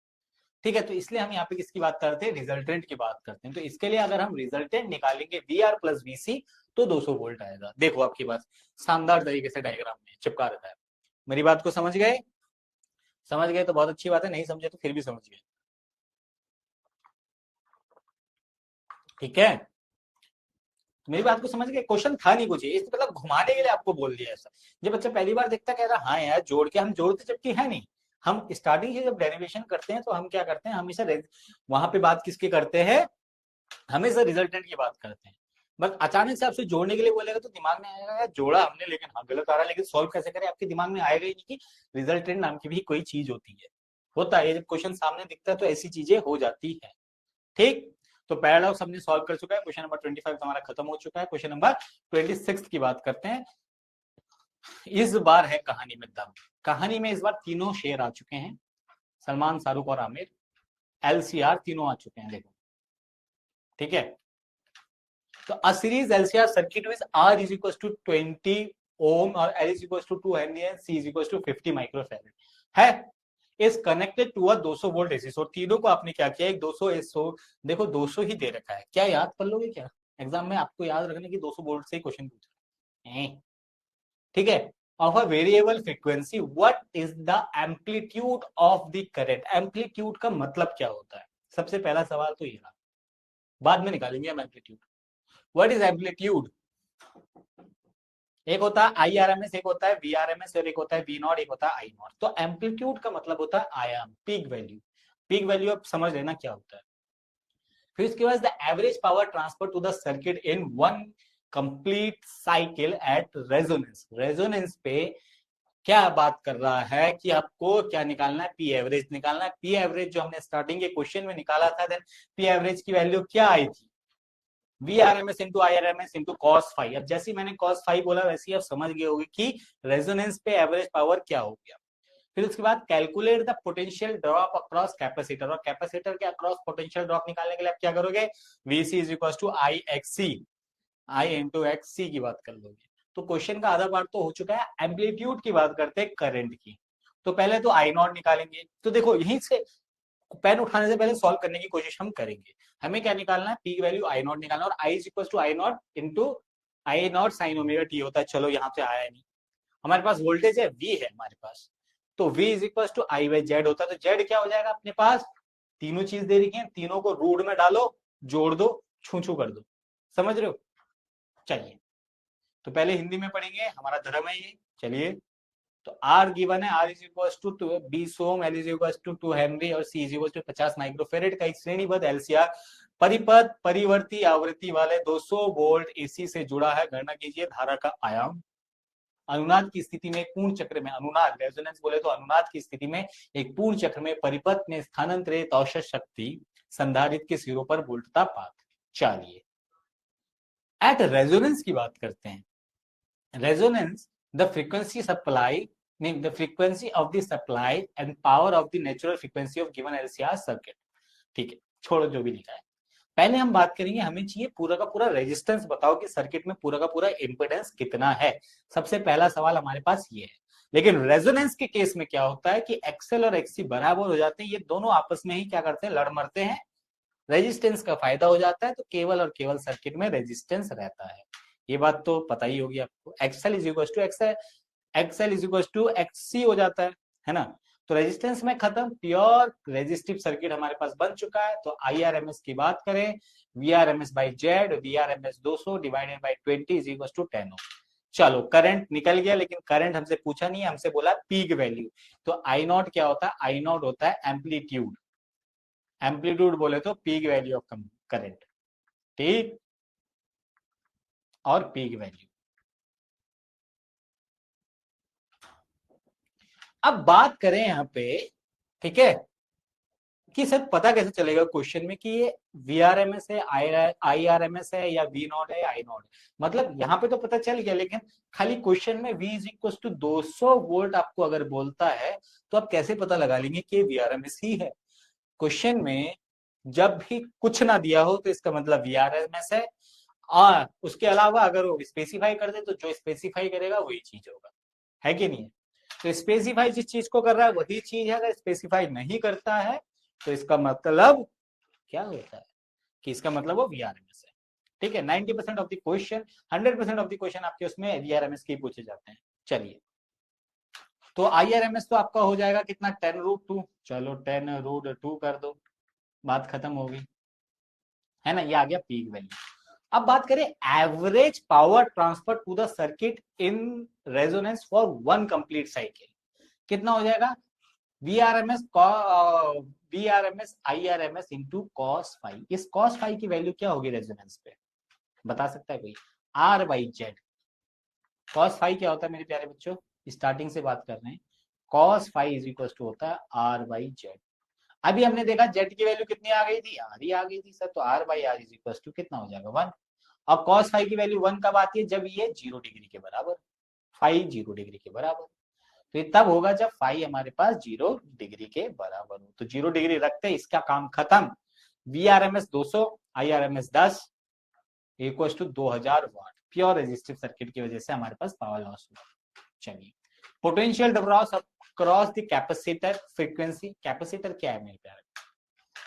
ठीक है, तो इसलिए हम यहाँ पे किसकी बात करते हैं, रिजल्टेंट की बात करते हैं। तो इसके लिए अगर हम रिजल्टेंट निकालेंगे वी आर प्लस वी सी, तो 200 वोल्ट आएगा। देखो आपके पास शानदार तरीके से डायग्राम में चिपका रखा है। मेरी बात को समझ गए, समझ गए तो बहुत अच्छी बात है, नहीं समझे तो फिर भी समझ गए, ठीक है। मेरी बात को समझ गए, क्वेश्चन था नहीं कुछ, इस मतलब घुमाने के लिए आपको बोल दिया ऐसा। जब बच्चा पहली बार देखता कह रहा हाँ यार जोड़ के, हम जोड़ते जबकि है नहीं, हम स्टार्टिंग से जब डेरिवेशन करते हैं तो हम क्या करते हैं, हमेशा वहां पे बात किसकी करते हैं, हमेशा रिजल्टेंट की बात करते हैं। बस अचानक से आपसे जोड़ने के लिए बोलेगा तो दिमाग में आएगा यार जोड़ा हमने, लेकिन हाँ गलत आ रहा है, लेकिन सॉल्व कैसे करें, आपके दिमाग में आएगा ही नहीं कि रिजल्टेंट नाम की भी कोई चीज होती है। होता है, जब क्वेश्चन सामने दिखता है तो ऐसी चीजें हो जाती है। ठीक, तो पैराडॉक्स हमने सॉल्व कर चुका है, क्वेश्चन नंबर 25 हमारा खत्म हो चुका है। क्वेश्चन नंबर 26 की बात करते हैं। इस बार है कहानी में दम, कहानी में इस बार तीनों शेर आ चुके हैं, सलमान, शाहरुख और आमिर, एलसीआर तीनों आ चुके हैं, देखो ठीक है। तो a series LCR circuit with R is equal to 20 ohm और L is equal to 2 henry and C is equal to 50 microfarad है, is connected to a 200 volt AC source. तीनों को आपने क्या किया, एक 200 एसओ, देखो 200 ही दे रखा है, क्या याद कर लोगे क्या एग्जाम में, आपको याद रखना कि 200 वोल्ट से ही क्वेश्चन पूछ रहे हैं, ठीक है। Of a variable frequency what is the amplitude of the current. Amplitude का मतलब क्या होता है, सबसे पहला सवाल तो ये रहा, बाद में निकालेंगे हम एम्पलीट्यूड। व्हाट इज एम्पलीट्यूड, एक होता है आई आर एम एस, एक होता है वी आर एम एस, और एक होता है वी नॉट, एक होता है आई नॉट। तो एम्पलीट्यूड का मतलब होता है आयाम, पीक वैल्यू। पीक वैल्यू आप समझ लेना क्या होता है। फिर इसके बाद the average power transfer to the circuit in one complete cycle at resonance. Resonance पे क्या बात कर रहा है कि आपको क्या निकालना है, पी एवरेज निकालना है। पी एवरेज जो हमने स्टार्टिंग के क्वेश्चन में निकाला था, देन पी एवरेज की वैल्यू क्या आई थी, VRMS into IRMS into cos phi. अब जैसे मैंने cos फाई बोला वैसे ही आप समझ गए होंगे कि रेजोनेंस पे एवरेज पावर क्या हो गया। फिर उसके बाद calculate the potential drop across capacitor, और कैपेसिटर के अक्रॉस पोटेंशियल ड्रॉप निकालने के लिए आप क्या करोगे, VC is equal to I X C, I into X C की बात कर लोगे। तो क्वेश्चन का आधा पार्ट तो हो चुका है। एम्पलीट्यूड की बात करते हैं करंट की। तो पहले तो आई नॉट निकालेंगे। तो देखो यहीं से पेन उठाने से पहले सॉल्व करने की कोशिश हम करेंगे। हमें क्या निकालना है, पीक वैल्यू आई नॉट निकालना, और I is equal to I naught into I naught sine omega T होता है। चलो यहाँ पे आया नहीं, हमारे पास वोल्टेज है V है हमारे पास, तो V is equal to I by Z होता है। तो जेड क्या हो जाएगा अपने पास, तीनों चीज दे रही है, तीनों को रूट में डालो, जोड़ दो, छू छू कर दो। समझ रहे हो? चलिए तो पहले हिंदी में पढ़ेंगे, हमारा धर्म है ये। चलिए तो आर गिवन है, R is equal to 20 ohm, L is equal to 2 henry और C is equal to 50 microfarad का एक श्रेणीबद्ध एलसीआर परिपथ परिवर्ती आवृत्ति वाले 200 वोल्ट एसी से जुड़ा है। गणना कीजिए धारा का आयाम। अनुनाद की स्थिति में पूर्ण चक्र में, अनुनाद रेजोनेंस बोले तो अनुनाद की स्थिति में एक पूर्ण चक्र में परिपथ में स्थानांतरित औसत शक्ति संधारित्र के सिरों पर वोल्टता पात। चलिए एट रेजोनेंस की बात करते हैं। Resonance the frequency supply, the frequency of the supply and power of the natural frequency of given LCR circuit। ठीक है, छोड़ो जो भी लिखा है। पहले हम बात करेंगे, हमें चाहिए पूरा का पूरा रेजिस्टेंस बताओ कि सर्किट में पूरा का पूरा इंपेडेंस कितना है। सबसे पहला सवाल हमारे पास ये है। लेकिन रेजोनेंस के केस में क्या होता है कि एक्सएल और एक्ससी बराबर हो जाते हैं, ये दोनों आपस में ही क्या करते हैं, लड़ मरते हैं, रेजिस्टेंस का फायदा हो जाता है, तो केवल और केवल सर्किट में रेजिस्टेंस रहता है। ये बात तो पता ही होगी आपको। XL is equal to XL is equal to XC हो जाता है ना। तो रेजिस्टेंस में खत्म, प्योर रेजिस्टिव सर्किट हमारे पास बन चुका है। तो IRMS की बात करें, VRMS by Z, VRMS 200 divided by 20 is equal to 10 ohm. चलो करंट निकल गया, लेकिन करंट हमसे पूछा नहीं है, हमसे बोला पीक वैल्यू। तो आई नॉट क्या होता है, आई नॉट होता है एम्पलीट्यूड। एम्पलीट्यूड बोले तो पीक वैल्यू ऑफ करंट, ठीक, और पीक वैल्यू। अब बात करें यहां पे, ठीक है, कि सर पता कैसे चलेगा क्वेश्चन में कि ये VRMS है, IRMS है, या V नॉट है, आई नॉट। मतलब यहाँ पे तो पता चल गया, लेकिन खाली क्वेश्चन में V is equal to 200 volt आपको अगर बोलता है, तो आप कैसे पता लगा लेंगे कि VRMS ही है। क्वेश्चन में जब भी कुछ ना दिया हो तो इसका मतलब VRMS है, और उसके अलावा अगर वो स्पेसिफाई कर दे तो जो स्पेसिफाई करेगा वही चीज होगा, है कि नहीं है। तो स्पेसिफाई जिस चीज को कर रहा है वही चीज है, अगर स्पेसिफाई नहीं करता है तो इसका मतलब क्या होता है कि इसका मतलब वो VRMS है। ठीक है, 90% of the question, 100% of the question आपके उसमें VRMS के पूछे जाते हैं। चलिए तो IRMS तो आपका हो जाएगा कितना, 10√2। चलो 10√2 कर दो, बात खत्म होगी, है ना। ये आ गया पीक वैल्यू। अब बात करें average power transfer to the circuit in resonance for one complete cycle, कितना हो जाएगा, VRMS IRMS into cos phi. इस कॉस फाई की वैल्यू क्या होगी रेजोनेंस पे, बता सकता है कोई, R by Z. Cos phi क्या होता है मेरे प्यारे बच्चों, स्टार्टिंग से बात कर रहे हैं। Cos phi is equal to होता है R बाई जेड। अभी हमने देखा जेड की वैल्यू कितनी आ गई थी, R ही आ गई थी सर, तो R by R is equal to कितना हो जाएगा, 1। और कॉस फाई की वैल्यू 1 कब आती है, जब ये 0 डिग्री के बराबर, फाई 0 डिग्री के बराबर। तो ये तब होगा जब फाई हमारे पास 0 डिग्री के बराबर हो। तो 0 डिग्री रखते इसका काम खत्म। VRMS 200, IRMS 10 equal to 2000 watt. Pure resistive circuit की वजह से हमारे पास पावर लॉस हुआ। चलिए potential cross cross the capacitor frequency. Capacitor क्या है मेरे प्यारे,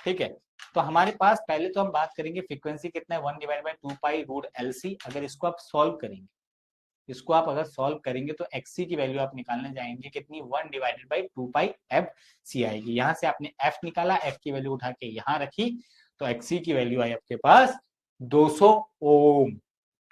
ठीक है। तो हमारे पास पहले तो हम बात करेंगे फ्रीक्वेंसी कितना है, 1 divide by 2 pi root LC। अगर इसको आप सॉल्व करेंगे, इसको आप अगर सॉल्व करेंगे तो XC की वैल्यू आप निकालने जाएंगे कितनी, 1 डिवाइडेड बाई 2 पाई FC आएगी। यहां से आपने F निकाला, F की वैल्यू उठा के यहां रखी, तो XC की वैल्यू आई आपके पास 200 ओम।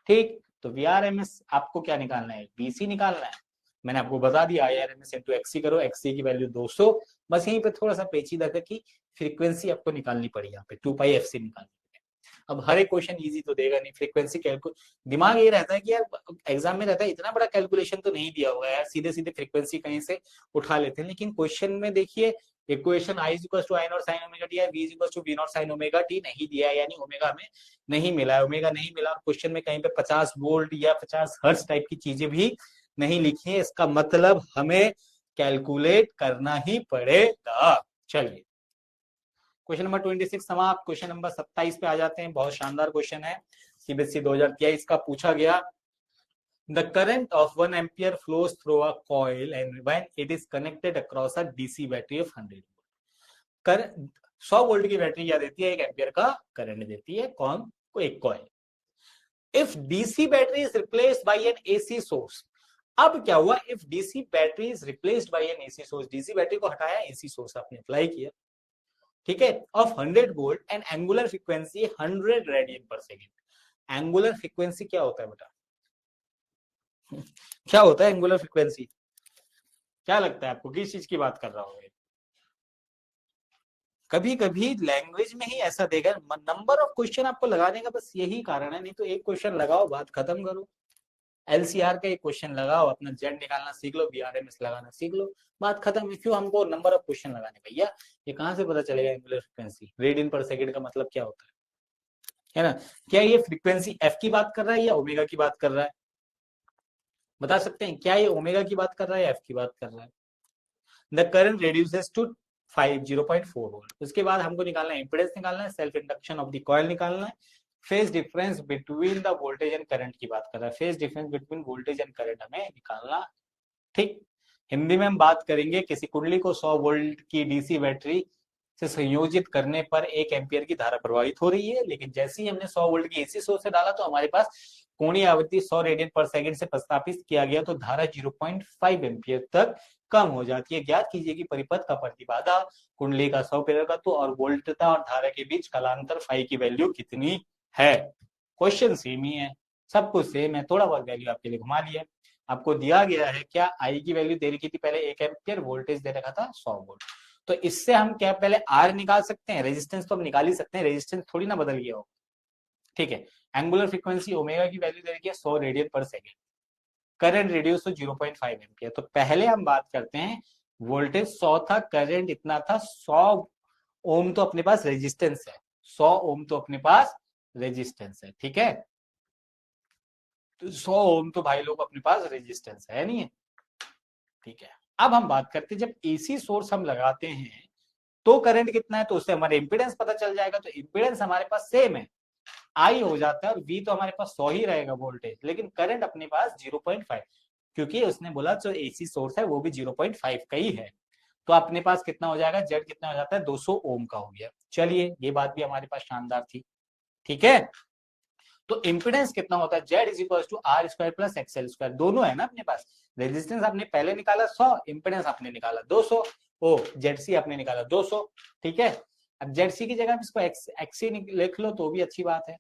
ठीक, तो VRMS आपको क्या निकालना है, VC निकालना है। मैंने आपको बता दिया IRMS इंटू XC करो, XC की वैल्यू 200। बस यहीं पे थोड़ा सा पेचीदा था कि फ्रीक्वेंसी आपको निकालनी पड़ी, यहाँ पे 2 पाई FC निकालनी पड़ी। अब हर एक क्वेश्चन इजी तो देगा नहीं, फ्रीक्वेंसी कैलकुल, दिमाग ये रहता है कि यार एग्जाम में रहता है इतना बड़ा कैलकुलेशन तो नहीं दिया होगा यार, सीधे सीधे फ्रीक्वेंसी कहीं से उठा लेते हैं। लेकिन क्वेश्चन में देखिए equation I equal to I naught sine omega T है, V equal to V naught sine omega T नहीं दिया है, यानी ओमेगा हमें नहीं मिला है, ओमेगा नहीं मिला। और क्वेश्चन में कहीं पे 50 वोल्ट या 50 हर्ट्ज टाइप की चीजें भी नहीं लिखी है, इसका मतलब हमें कैलकुलेट करना ही पड़ेगा। चलिए क्वेश्चन नंबर 26 समाप्त। क्वेश्चन नंबर 27 पे आ जाते हैं, बहुत शानदार क्वेश्चन है, सीबीएसई 2023 का पूछा गया। The current of 1 ampere flows through a coil and when it is connected across a DC battery of 100 कर 100 वोल्ट की बैटरी क्या देती है, 1 एम्पियर का करंट देती है, कौन को एक coil. If DC battery is replaced by N AC source, अब क्या हुआ, if DC battery is replaced by N AC source, DC battery को हटाया, एसी सोर्स आपने अप्लाई किया, ठीक है, of 100 volt and angular frequency 100 radian पर सेकेंड। एंगुलर फ्रीक्वेंसी क्या होता है बेटा, क्या होता है एंगुलर फ्रीक्वेंसी, क्या लगता है आपको, किस चीज की बात कर रहा हूँ। कभी कभी लैंग्वेज में ही ऐसा देगा, नंबर ऑफ क्वेश्चन आपको लगाने का बस यही कारण है, नहीं तो एक क्वेश्चन लगाओ बात खत्म करो। एलसीआर का एक क्वेश्चन लगाओ, अपना जेड निकालना सीख लो, बीआरएमएस लगाना सीख लो, बात खत्म है। क्यों हमको नंबर ऑफ क्वेश्चन लगाने, भैया ये कहां से पता चलेगा एंगुलर फ्रीक्वेंसी, रेडियन पर सेकंड का मतलब क्या होता है ना। क्या ये फ्रीक्वेंसी एफ की बात कर रहा है या ओमेगा की बात कर रहा है, बता सकते हैं, क्या ये ओमेगा की बात कर रहा है या एफ की बात कर रहा है। The current reduces to 0.4 volt. उसके बाद हमको निकालना है इंपेडेंस, निकालना है self induction of the coil, निकालना है phase difference between the voltage and current की बात कर रहा है, phase difference between voltage and current हमें निकालना, ठीक। हिंदी में हम बात करेंगे, किसी कुंडली को 100 वोल्ट की डीसी बैटरी से संयोजित करने पर 1 एम्पियर की धारा प्रवाहित हो रही है, लेकिन जैसे ही हमने 100 वोल्ट की एसी सोर्स से डाला तो हमारे पास कोणीय आवृत्ति 100 रेडियन पर सेकंड से प्रतिस्थापित किया गया, तो धारा 0.5 एम्पियर तक कम हो जाती है। ज्ञात कीजिए कि परिपथ का प्रतिबाधा, कुंडली का 100 प्रेरकत्व और वोल्टता और धारा के बीच कालांतर फाई की वैल्यू कितनी है। क्वेश्चन सेम ही है, सब कुछ सेम है, थोड़ा बहुत वैल्यू आपके लिए घुमा लिया। आपको दिया गया है क्या, आई की वैल्यू दे रखी थी पहले 1 एम्पियर, वोल्टेज दे रखा था 100 वोल्ट, तो इससे हम क्या पहले आर निकाल सकते हैं, रेजिस्टेंस तो हम निकाल ही सकते हैं, रेजिस्टेंस थोड़ी ना बदल गया हो, ठीक है। एंगुलर फ्रीक्वेंसी ओमेगा की वैल्यू दे रखी है 100 रेडियन पर सेकेंड, करंट रिड्यूस तो 0.5 एम्पियर। तो पहले हम बात करते हैं, वोल्टेज 100 था, करंट इतना था, 100 ओम तो अपने पास रेजिस्टेंस है, 100 ओम तो अपने पास रेजिस्टेंस है, ठीक है, तो 100 ओम तो भाई लोग अपने पास रेजिस्टेंस है नहीं है, ठीक है। अब हम बात करते हैं, जब एसी सोर्स हम लगाते हैं तो करंट कितना है, तो उससे हमारे इंपीडेंस पता चल जाएगा, तो इंपीडेंस हमारे पास सेम है, आई हो जाता है, और वी तो हमारे पास 100 ही रहेगा वोल्टेज, लेकिन करंट अपने पास 0.5, क्योंकि उसने बोला जो एसी सोर्स है वो भी 0.5 का ही है, तो अपने पास कितना हो जाएगा, जेड कितना हो जाता है, 200 ओम का हो गया। चलिए ये बात भी हमारे पास शानदार थी, ठीक है। तो इंपीडेंस कितना होता है, Z is equal to R square plus XL square, दोनों है ना अपने पास, रेजिस्टेंस आपने पहले निकाला 100, इंपीडेंस आपने निकाला 200, ओ जेडसी आपने निकाला 200, ठीक है। अब जेडसी की जगह इसको एक्सी लिख लो तो भी अच्छी बात है,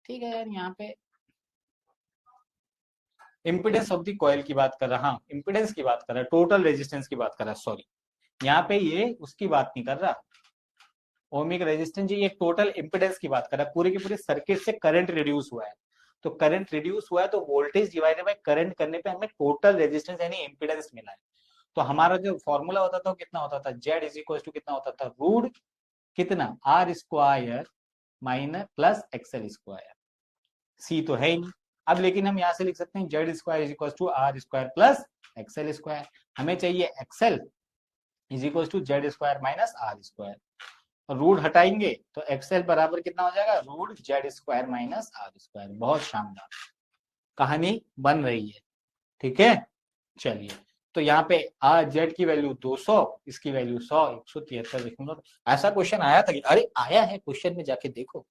ठीक है यार। यहाँ पे इंपीडेंस ऑफ द कॉइल की बात कर रहा, हाँ इंपीडेंस की बात कर रहा है, टोटल रेजिस्टेंस की बात कर रहा है, सॉरी यहाँ पे ये उसकी बात नहीं कर रहा, ओमिक रेजिस्टेंस, ये टोटल इंपीडेंस की बात कर रहा है, पूरे के पूरे सर्किट से करंट रिड्यूस हुआ है, तो करंट रिड्यूस हुआ है तो वोल्टेज डिवाइडेड बाय करंट करने पे हमें टोटल रेजिस्टेंस यानी इंपीडेंस मिला है। तो हमारा जो फॉर्मूला होता था कितना होता था, जेड इज इक्वल टू कितना होता था, रूट कितना R square minus plus XL square, C तो है ही नहीं। अब लेकिन हम यहां से लिख सकते हैं Z square is equal to R square plus XL square, हमें चाहिए XL is equal to Z square minus R square, root हटाएंगे तो एक्सएल बराबर कितना हो जाएगा, root Z square minus R square. बहुत शानदार कहानी बन रही है, ठीक है। चलिए तो यहाँ पे आर जेड की वैल्यू 200, इसकी वैल्यू 100, 173 लिखूंगा। ऐसा क्वेश्चन आया था कि, अरे आया है क्वेश्चन में जाके देखो,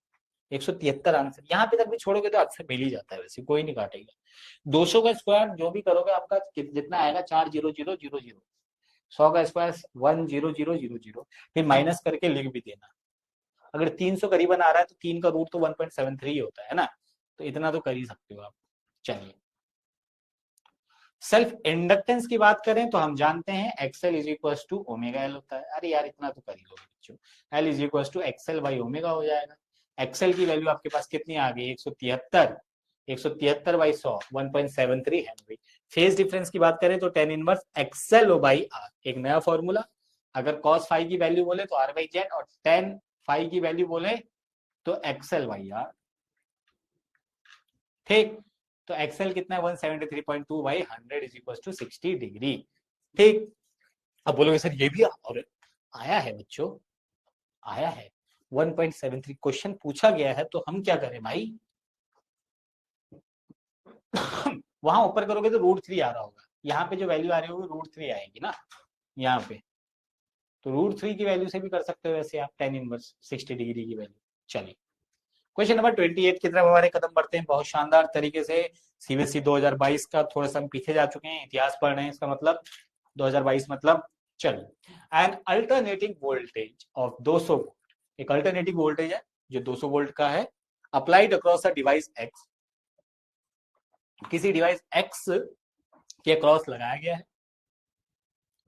173 आंसर यहाँ पे तक भी छोड़ोगे तो आंसर मिल ही जाता है, वैसे कोई नहीं काटेगा। 200 का स्क्वायर जो भी करोगे आपका जितना आएगा 40000, 100 का स्क्वायर 10000, फिर माइनस करके लिख भी देना। अगर 300 करीबन आ रहा है तो 3 का रूट तो 1.73 होता है ना, तो इतना तो कर ही सकते हो आप। चलिए सेल्फ इंडक्टेंस की बात करें तो हम जानते हैं XL is equal to omega L होता है, अरे यार इतना तो कर ही लोगे बच्चों, L is equal to XL by omega हो जाएगा। एक्सेल की वैल्यू आपके पास कितनी आ गई, 173, 173/100, 1.73 हेनरी। फेज डिफरेंस की बात करें तो tan inverse XL by R, एक नया फॉर्मूला। अगर cos फाई की वैल्यू बोले तो r/z, और tan फाई की वैल्यू बोले तो एक्सेल बाई आर। ठीक, तो एक्सेल कितना है, 173.2/100 इज इक्वल टू 60 डिग्री। ठीक, अब बोलोगे सर ये भी और आया है बच्चों, आया है 1.73, क्वेश्चन पूछा गया है तो हम क्या करें भाई। वहां ऊपर करोगे तो √3 आ रहा होगा, यहाँ पे जो वैल्यू आ रही होगी √3 आएगी ना यहाँ पे, तो √3 की वैल्यू से भी कर सकते हो वैसे आप tan इनवर्स 60 डिग्री की वैल्यू। चलिए क्वेश्चन नंबर 28 की तरफ हमारे कदम बढ़ते हैं, बहुत शानदार तरीके से। सीबीएसई 2022 का थोड़ा सा हम पीछे जा चुके हैं, इतिहास पढ़ रहे हैं, इसका मतलब 2022 मतलब। चलिए, N alternating voltage of 200 volt, एक अल्टरनेटिंग वोल्टेज है जो 200 वोल्ट का है, applied across a device x, किसी डिवाइस एक्स के अक्रॉस लगाया गया है,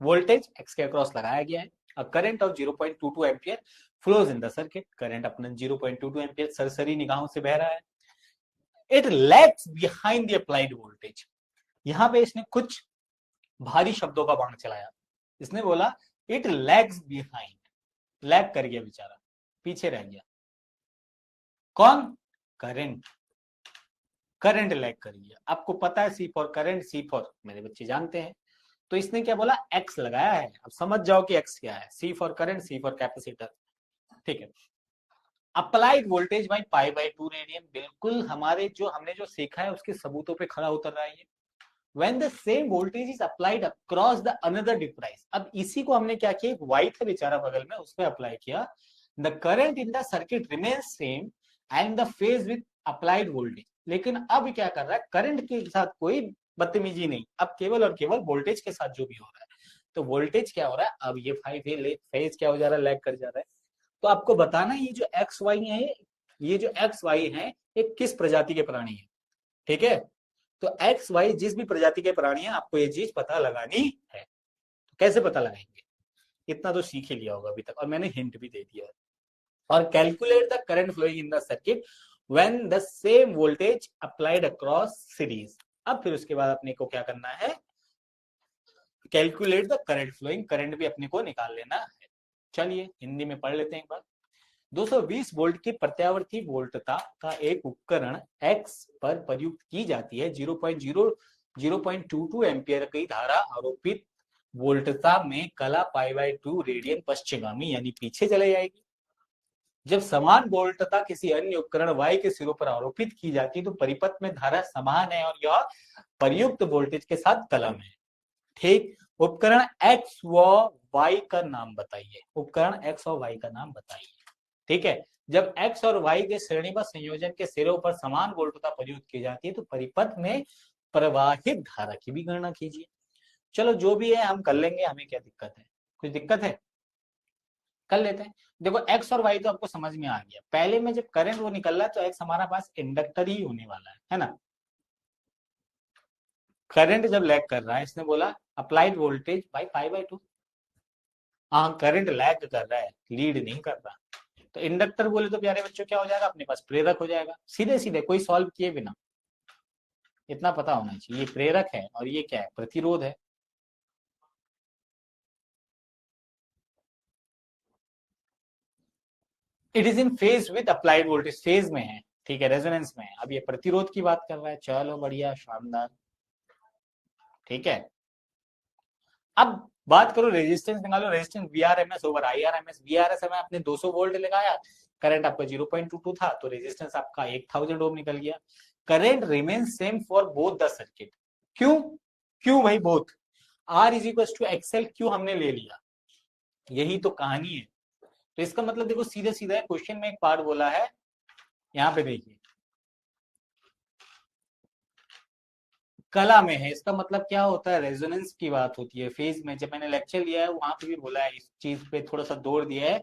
वोल्टेज एक्स के अक्रॉस लगाया गया है, a current of 0.22 ampere flows in the circuit, current अपना 0.22 एम्पियर सरसरी निगाहों से बह रहा है। It lags behind the applied voltage, यहां पे इसने कुछ भारी शब्दों का बाण चलाया, इसने बोला इट लैग्स बिहाइंड, लैग कर गया बेचारा, पीछे रह गया। कौन, करंट, करंट लैग कर गया। आपको पता है C for current, C for, मेरे बच्चे जानते हैं, तो इसने क्या बोला, एक्स लगाया है। अब समझ जाओ कि एक्स क्या है, C for current, C for capacitor. ठीक है, अप्लाइड वोल्टेज बाई π/2 रेडियन, बिल्कुल हमारे जो हमने जो सीखा है उसके सबूतों पे खड़ा उतर रहा है ये। When the same voltage is applied across the another device, अब इसी को हमने क्या किया, एक वाइट है बेचारा बगल में, उस पर अप्लाई किया। The current in the circuit remains same and the phase with applied voltage, लेकिन अब क्या कर रहा है, करंट के साथ कोई बदतमीजी नहीं, अब केवल और केवल वोल्टेज के साथ जो भी हो रहा है। तो वोल्टेज क्या हो रहा है, अब ये फेज क्या हो जा रहा है, लैग कर जा रहा है। तो आपको बताना ये जो एक्स वाई है, ये जो एक्स वाई है, ये किस प्रजाति के प्राणी है। ठीक है, तो एक्स वाई जिस भी प्रजाति के प्राणी है, आपको ये चीज पता लगानी है। तो कैसे पता लगाएंगे, इतना तो सीख ही लिया होगा अभी तक, और मैंने हिंट भी दे दिया है। और calculate the current flowing in the circuit when the same voltage applied across series. अब फिर उसके बाद अपने को क्या करना है, calculate the current flowing, current भी अपने को निकाल लेना है। चलिए हिंदी में पढ़ लेते हैं एक बार। 220 वोल्ट की प्रत्यावर्ती वोल्टता का एक उपकरण X पर प्रयुक्त की जाती है, 0.22 एम्पियर की धारा आरोपित वोल्टता में कला π/2 रेडियन पश्चिमगामी यानी पीछे चले जाएगी। जब समान वोल्टता किसी अन्य उपकरण Y के सिरों पर आरोपित की जाती है तो परिपथ में धारा समान है और यह प्रयुक्त वोल्टेज के साथ कलम है। ठीक, उपकरण X व Y का नाम बताइए, उपकरण X और Y का नाम बताइए। ठीक है, जब x और y के श्रेणीबद्ध संयोजन के सिरों पर समान वोल्टता प्रयुक्त की जाती है तो परिपथ में प्रवाहित धारा की भी गणना कीजिए। चलो जो भी है हम कर लेंगे, हमें क्या दिक्कत है, कुछ दिक्कत है, कर लेते हैं। देखो x और y तो आपको समझ में आ गया, पहले में जब करंट वो निकल रहा है तो x हमारा पास इंडक्टर ही होने वाला है ना। करंट जब लैग कर रहा है, इसने बोला अप्लाइड वोल्टेज बाई π/2, हाँ करंट लैग कर रहा है, लीड नहीं कर रहा। तो इंडक्टर बोले तो प्यारे बच्चों क्या हो जाएगा, अपने पास प्रेरक हो जाएगा, सीधे सीधे कोई सॉल्व किए बिना, इतना पता होना चाहिए। ये प्रेरक है और ये क्या है, प्रतिरोध है। It is in phase with applied voltage, phase में है, ठीक है, रेजोनेंस में है। अब ये प्रतिरोध की बात कर रहा है, चलो बढ़िया शानदार। ठीक है, अब बात करो रेजिस्टेंस निकालो, resistance VRMS over IRMS। VRS में आपने 200 वोल्ट लगाया, करंट आपका 0.22 था, तो रेजिस्टेंस आपका 1000 ओम निकल गया। Current remain same for both the circuit, क्यों, क्यों भाई both, R is equal to XL क्यों हमने ले लिया, यही तो कहानी है। तो इसका मतलब देखो सीधे सीधा क्वेश्चन में एक पार्ट बोला है, यहाँ पे देखिए कला में है, इसका मतलब क्या होता है, रेजोनेंस की बात होती है। फेज में जब मैंने लेक्चर लिया है वहां पे भी बोला है, इस चीज पे थोड़ा सा जोर दिया है,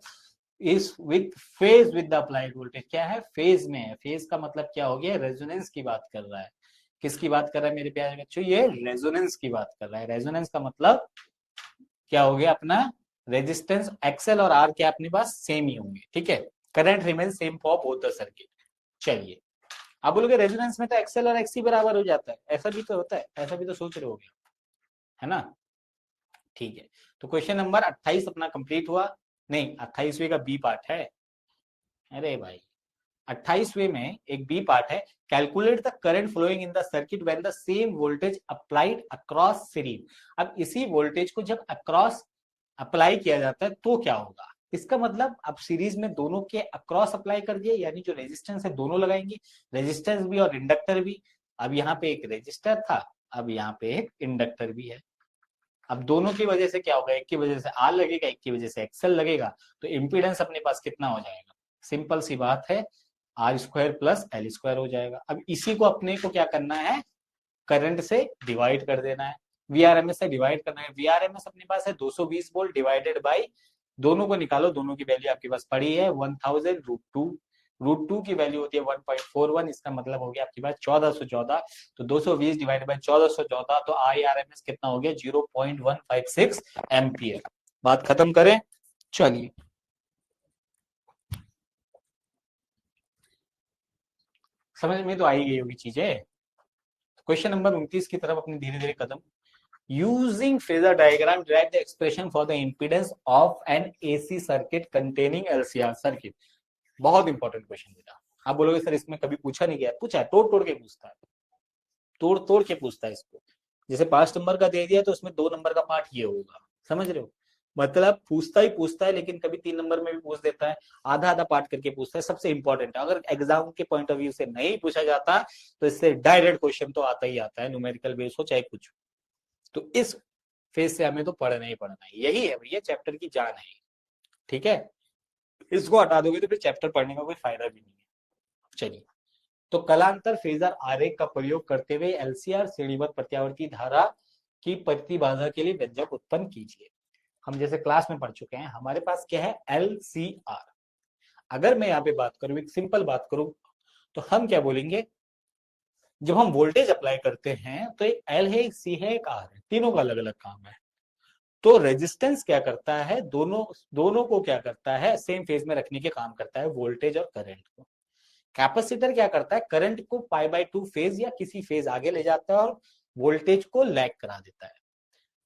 इस with phase with the applied voltage, क्या है, फेज में है। फेज का मतलब क्या हो गया, रेजोनेंस की बात कर रहा है। किसकी बात कर रहा है मेरे प्यारे बच्चों, ये रेजोनेंस की बात कर रहा है। रेजोनेंस का मतलब क्या हो गया अपना, रेजिस्टेंस एक्सएल और आर के अपने पास सेम ही होंगे। ठीक है, current remain same for both the circuit. चलिए, आप बोलोगे रेजोनेंस में तो एक्सएल और एक्ससी बराबर हो जाता है, ऐसा भी तो होता है, ऐसा भी तो सोच रहे होगे, है ना? ठीक है, तो क्वेश्चन नंबर 28 अपना कंप्लीट हुआ। नहीं, 28वें का बी पार्ट है। अरे भाई, 28वें में एक बी पार्ट है, calculate the current flowing in the circuit when the same voltage applied across series. अब इसी वोल्टेज को जब अक्रॉस अप्लाई किया जाता है तो क्या होगा? इसका मतलब अब सीरीज में दोनों के अक्रॉस अप्लाई कर दिए, यानी जो रेजिस्टेंस है दोनों लगाएंगे, रेजिस्टेंस भी और इंडक्टर भी। अब यहाँ पे एक रेजिस्टर था, अब यहाँ पे एक इंडक्टर भी है। अब दोनों की वजह से क्या होगा, एक की वजह से आर लगेगा, एक की वजह से एक्सएल लगेगा, तो इम्पीडेंस अपने पास कितना हो जाएगा? सिंपल सी बात है, R square plus L square हो जाएगा। अब इसी को अपने को क्या करना है, करंट से डिवाइड कर देना है, वीआरएमएस से डिवाइड करना है। वीआरएमएस अपने पास है 220 वोल्ट डिवाइडेड बाई, दोनों को निकालो, दोनों की वैल्यू आपके पास पड़ी है 1000 रूट टू की वैल्यू होती है 1.41, इसका मतलब हो गया आपके पास 1414। तो 220 डिवाइडेड बाई 1414, तो आईआरएमएस कितना हो गया? 0.156 एम्पियर। बात खत्म करें, चलिए। समझ में तो आई गई होगी चीजें। क्वेश्चन नंबर 29 की तरफ अपने धीरे धीरे कदम। Using phasor diagram derive the expression for the impedance of an AC circuit containing LCR circuit. बहुत इंपॉर्टेंट क्वेश्चन बेटा। आप बोलोगे सर इसमें कभी पूछा नहीं गया? पूछा है, तोड़ तोड़ के पूछता है, तोड़ तोड़ के पूछता है इसको। जैसे 5 नंबर का दे दिया तो उसमें 2 नंबर का पार्ट ये होगा, समझ रहे हो? मतलब पूछता ही पूछता है, लेकिन कभी 3 नंबर में भी पूछ देता है, आधा आधा पार्ट करके पूछता है। सबसे इंपॉर्टेंट है, अगर एग्जाम के पॉइंट ऑफ व्यू से नहीं पूछा जाता तो इससे डायरेक्ट क्वेश्चन तो आता ही आता है, न्यूमेरिकल बेस हो चाहे कुछ। तो इस फेज से हमें तो पढ़ना ही पढ़ना है, यही है भैया चैप्टर की जान है, ठीक है? इसको हटा दोगे तो फिर चैप्टर पढ़ने का कोई फायदा भी नहीं है। चलिए, तो कलांतर फेजर आरेख का प्रयोग करते हुए एलसीआर श्रेणीबद्ध प्रत्यावर्ती धारा की प्रतिबाधा के लिए व्यंजक उत्पन्न कीजिए। हम जैसे क्लास में पढ़ चुके हैं, हमारे पास क्या है? एलसीआर। अगर मैं यहाँ पे बात करूं, एक सिंपल बात करूं, तो हम क्या बोलेंगे? जब हम वोल्टेज अप्लाई करते हैं तो एक एल है, एक सी है, एक आर है, तीनों का अलग अलग काम है। तो रेजिस्टेंस क्या करता है? दोनों दोनों को क्या करता है? सेम फेज में रखने के काम करता है, वोल्टेज और करंट को। कैपेसिटर क्या करता है? करंट को पाई बाय 2 फेज या किसी फेज आगे ले जाता है और वोल्टेज को लैग करा देता है।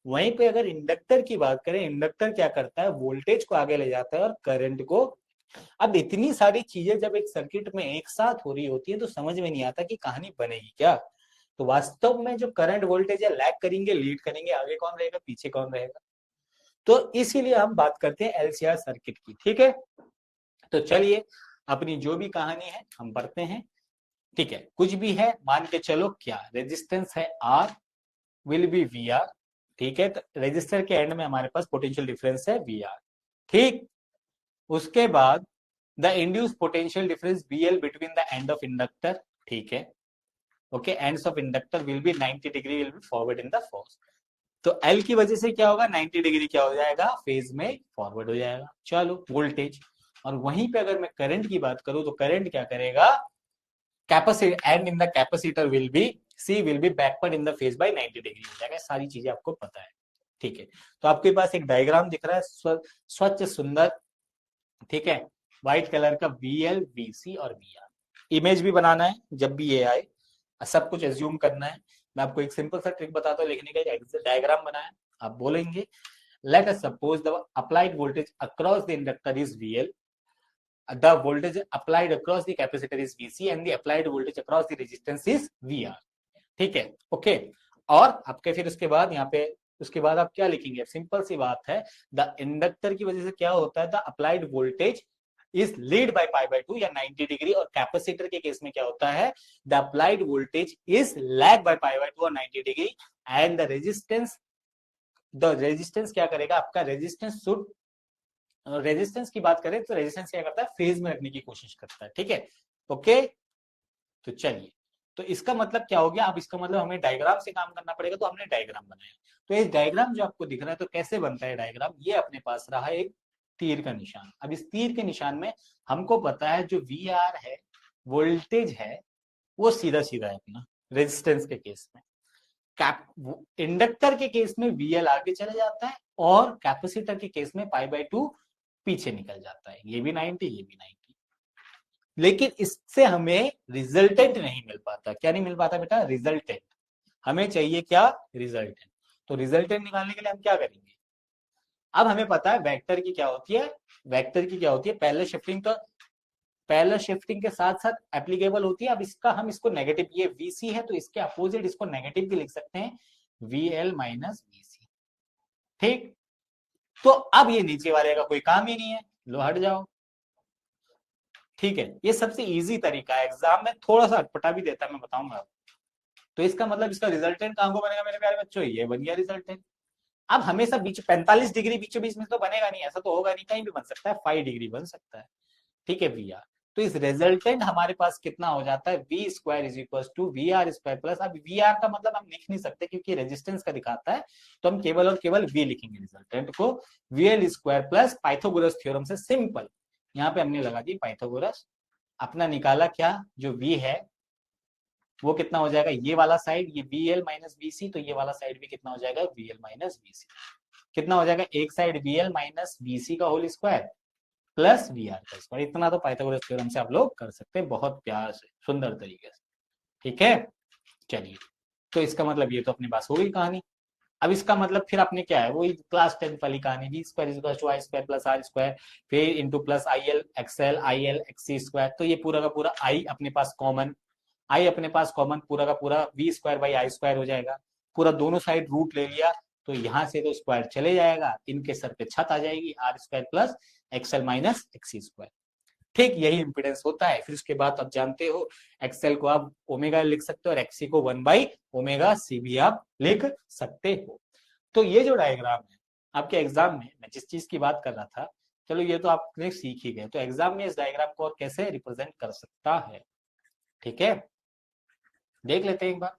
वहीं पे अगर इंडक्टर की बात करें, इंडक्टर क्या करता है? वोल्टेज को आगे ले जाता है और करंट को। अब इतनी सारी चीजें जब एक सर्किट में एक साथ हो रही होती है तो समझ में नहीं आता कि कहानी बनेगी क्या। तो वास्तव में जो करंट वोल्टेज है, लैग करेंगे, लीड करेंगे, आगे कौन रहेगा, पीछे कौन रहेगा? तो इसीलिए हम बात करते हैं एलसीआर सर्किट की, ठीक है? तो चलिए, अपनी जो भी कहानी है हम पढ़ते हैं, ठीक है? कुछ भी है, मान के चलो क्या रेजिस्टेंस है R, will be V R, ठीक है? तो रेजिस्टर के एंड में हमारे पास पोटेंशियल डिफरेंस है वी आर, ठीक? उसके बाद the induce potential difference VL between the end of inductor, ठीक है? Okay, ends of inductor will be 90 degree, will be forward in the force. तो एल की वजह से क्या होगा? 90 डिग्री क्या हो जाएगा? फेज में फॉरवर्ड हो जाएगा। चलो, वोल्टेज। और वहीं पे अगर मैं करंट की बात करूं तो करंट क्या करेगा? Capacitor end in the capacitor will be C will be backward in the phase by 90 degree हो जाएगा। सारी चीजें आपको पता है, ठीक है? तो आपके पास एक डायग्राम दिख रहा है, स्वच्छ सुंदर, ठीक है? व्हाइट कलर का VL VC और VR। इमेज भी बनाना है जब भी ये आए, सब कुछ एज्यूम करना है। मैं आपको एक सिंपल सा ट्रिक बताता हूँ लिखने का। एक डायग्राम बनाया, आप बोलेंगे let us suppose the applied voltage across the inductor is VL, the voltage applied across the capacitor is VC and the applied voltage across the resistance is VR, ठीक है? ओके, और आपके फिर उसके बाद यहाँ पे उसके बाद आप क्या लिखेंगे? सिंपल सी बात है, द इंडक्टर की वजह से क्या होता है? The applied voltage is lead by pi by 2 या 90 डिग्री, और कैपेसिटर के केस में क्या होता है? The applied voltage is lag by pi by 2 और 90 डिग्री, एंड द रेजिस्टेंस क्या करेगा? आपका रेजिस्टेंस शुड, रेजिस्टेंस की बात करें तो रेजिस्टेंस क्या करता है? फेज में रखने की कोशिश करता है, ठीक है? ओके, तो चलिए, तो इसका मतलब क्या हो गया? अब इसका मतलब हमें डायग्राम से काम करना पड़ेगा, तो हमने डायग्राम बनाया। तो ये डायग्राम जो आपको दिख रहा है, तो कैसे बनता है डायग्राम? ये अपने पास रहा एक तीर का निशान। अब इस तीर के निशान में हमको पता है जो VR है, वोल्टेज है, वो सीधा सीधा है अपना रेजिस्टेंस के केस में। इंडक्टर के केस में VL आगे चले जाता है और कैपेसिटर के केस में पाई बाय 2 पीछे निकल जाता है। ये भी 90, ये भी 90। लेकिन इससे हमें रिजल्टेंट नहीं मिल पाता। क्या नहीं मिल पाता बेटा? रिजल्टेंट। हमें चाहिए क्या? रिजल्टेंट। तो रिजल्टेंट निकालने के लिए हम क्या करेंगे? अब हमें पता है वेक्टर की क्या होती है, वेक्टर की क्या होती है, पैरेलल शिफ्टिंग। तो पैरेलल शिफ्टिंग के साथ साथ एप्लीकेबल होती है। अब इसका हम इसको नेगेटिव, ये वीसी है तो इसके अपोजिट इसको नेगेटिव भी लिख सकते हैं, वीएल माइनस वीसी। ठीक, तो अब ये नीचे वाले का कोई काम ही नहीं है, लो हट जाओ। ठीक है, ये सबसे इजी तरीका है, एग्जाम में थोड़ा सा अटपटा भी देता है, मैं बताऊंगा। तो इसका मतलब इसका रिजल्टेंट कहां को बनेगा मेरे प्यारे बच्चों? ये बन गया रिजल्टेंट। अब हमेशा बीच 45 डिग्री बीचों बीच में तो बनेगा नहीं, ऐसा तो होगा नहीं, कहीं भी बन सकता है, 5 डिग्री बन सकता है। ठीक है वी आर, तो इस रिजल्टेंट हमारे पास कितना हो जाता है? V square is equal to V R square plus, अब वी आर का मतलब हम लिख नहीं सकते क्योंकि रेजिस्टेंस का दिखाता है, तो हम केवल और केवल वी लिखेंगे रिजल्टेंट को, V L square plus Pythagoras theorem से सिंपल, यहाँ पे हमने लगा दी पाइथागोरस, अपना निकाला क्या, जो वी है वो कितना हो जाएगा, ये वाला साइड ये V L minus B C, तो ये वाला साइड भी कितना हो जाएगा, V L minus B C. कितना हो जाएगा? एक side V L minus B C का whole square plus V R का स्क्वायर। इतना तो पाइथागोरस थ्योरम से आप लोग कर सकते हैं बहुत प्यार से, सुंदर तरीके से। ठीक है, चलिए, तो इसका मतलब ये तो अपने पास हो गई कहानी। अब इसका मतलब फिर आपने क्या है, वही क्लास 10 वाली कहानी, V square is equal to I square plus R square, फिर into plus I L X C square, तो ये पूरा का पूरा आई अपने पास कॉमन, आई अपने पास कॉमन, पूरा का पूरा V square by I square हो जाएगा, पूरा दोनों साइड रूट ले लिया, तो यहां से तो स्क्वायर चले जाएगा, इनके सर पे छत आ जाएगी, R square plus XL minus XC square. ठीक, यही इंपीडेंस होता है। फिर उसके बाद आप जानते हो एक्सएल को आप ओमेगा लिख सकते हो और एक्सी को 1/ओमेगा सी भी आप लिख सकते हो। तो ये जो डायग्राम है आपके एग्जाम में, मैं जिस चीज की बात कर रहा था, चलो ये तो आपने सीख ही गए, तो एग्जाम में इस डायग्राम को और कैसे रिप्रेजेंट कर सकता है, ठीक है, देख लेते हैं एक बार।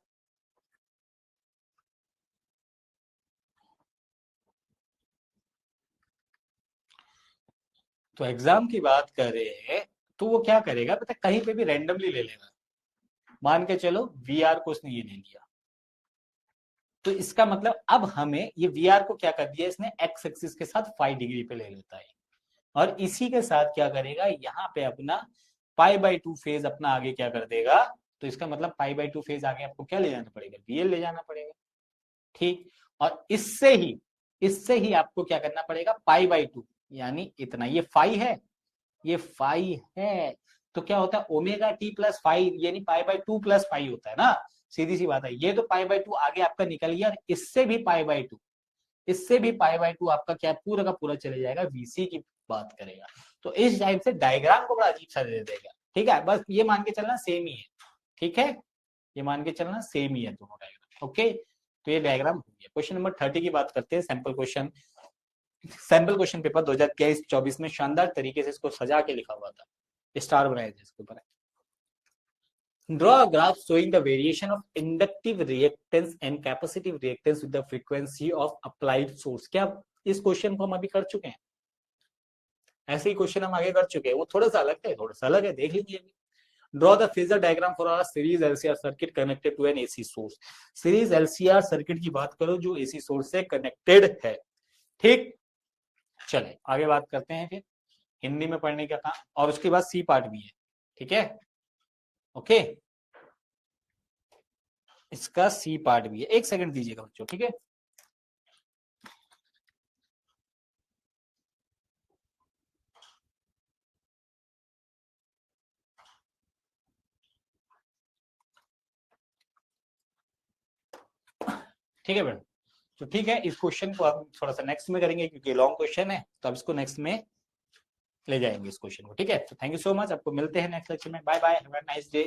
तो एग्जाम की बात करें तो वो क्या करेगा पता, कहीं पे भी रैंडमली ले लेगा। मान के चलो वी आर को उसने ये ले लिया, तो इसका मतलब अब हमें ये वी आर को क्या कर दिया इसने, एक्स एक्सिस के साथ 5 डिग्री पे ले लेता है, और इसी के साथ क्या करेगा, यहाँ पे अपना पाई/2 फेज अपना आगे क्या कर देगा, तो इसका मतलब पाई/2 फेज आगे आपको क्या ले जाना पड़ेगा, वीएल ले जाना पड़ेगा। ठीक, और इससे ही आपको क्या करना पड़ेगा, पाई/2, यानी इतना, ये फाई है, ये फाई है, तो क्या होता है ओमेगा टी प्लस फाई, यानी पाई/2 प्लस फाई होता है ना, सीधी सी बात है। ये तो पाई/2 आगे आपका निकल गया, और इससे भी पाई/2, इससे भी पाई/2 आपका क्या पूरा का पूरा चले जाएगा, वीसी की बात करेगा, तो इस टाइप से डायग्राम को बड़ा अजीब सा दे देगा। ठीक है, बस ये मान के चलना सेम ही है, ठीक है, ये मान के चलना सेम ही है दोनों डायग्राम। ओके, तो ये डायग्राम हो गया। क्वेश्चन नंबर 30 की बात करते हैं, sample question, sample question paper 2023-24 में शानदार तरीके से इसको सजा के लिखा हुआ था, स्टार बनाए थे इसके ऊपर। Draw a graph showing the variation of inductive reactance and capacitive reactance with the frequency of applied source। क्या इस क्वेश्चन को हम अभी कर चुके हैं? ऐसे ही क्वेश्चन हम आगे कर चुके हैं, वो थोड़ा सा अलग है, थोड़ा सा अलग है, देख लीजिए। Draw the phasor diagram for a series LCR circuit connected to an AC source. Series LCR circuit की बात करो जो एसी सोर्स से कनेक्टेड है। ठीक, चले आगे बात करते हैं फिर, हिंदी में पढ़ने का काम, और उसके बाद सी पार्ट भी है, ठीक है, ओके, इसका सी पार्ट भी है, एक सेकंड दीजिएगा बच्चों, ठीक है। ठीक है मैडम, तो ठीक है, इस क्वेश्चन को हम थोड़ा सा नेक्स्ट में करेंगे क्योंकि लॉन्ग क्वेश्चन है, तो अब इसको नेक्स्ट में ले जाएंगे इस क्वेश्चन को, ठीक है। तो थैंक यू सो मच, आपको मिलते हैं नेक्स्ट लेक्चर में, bye bye, have a nice day.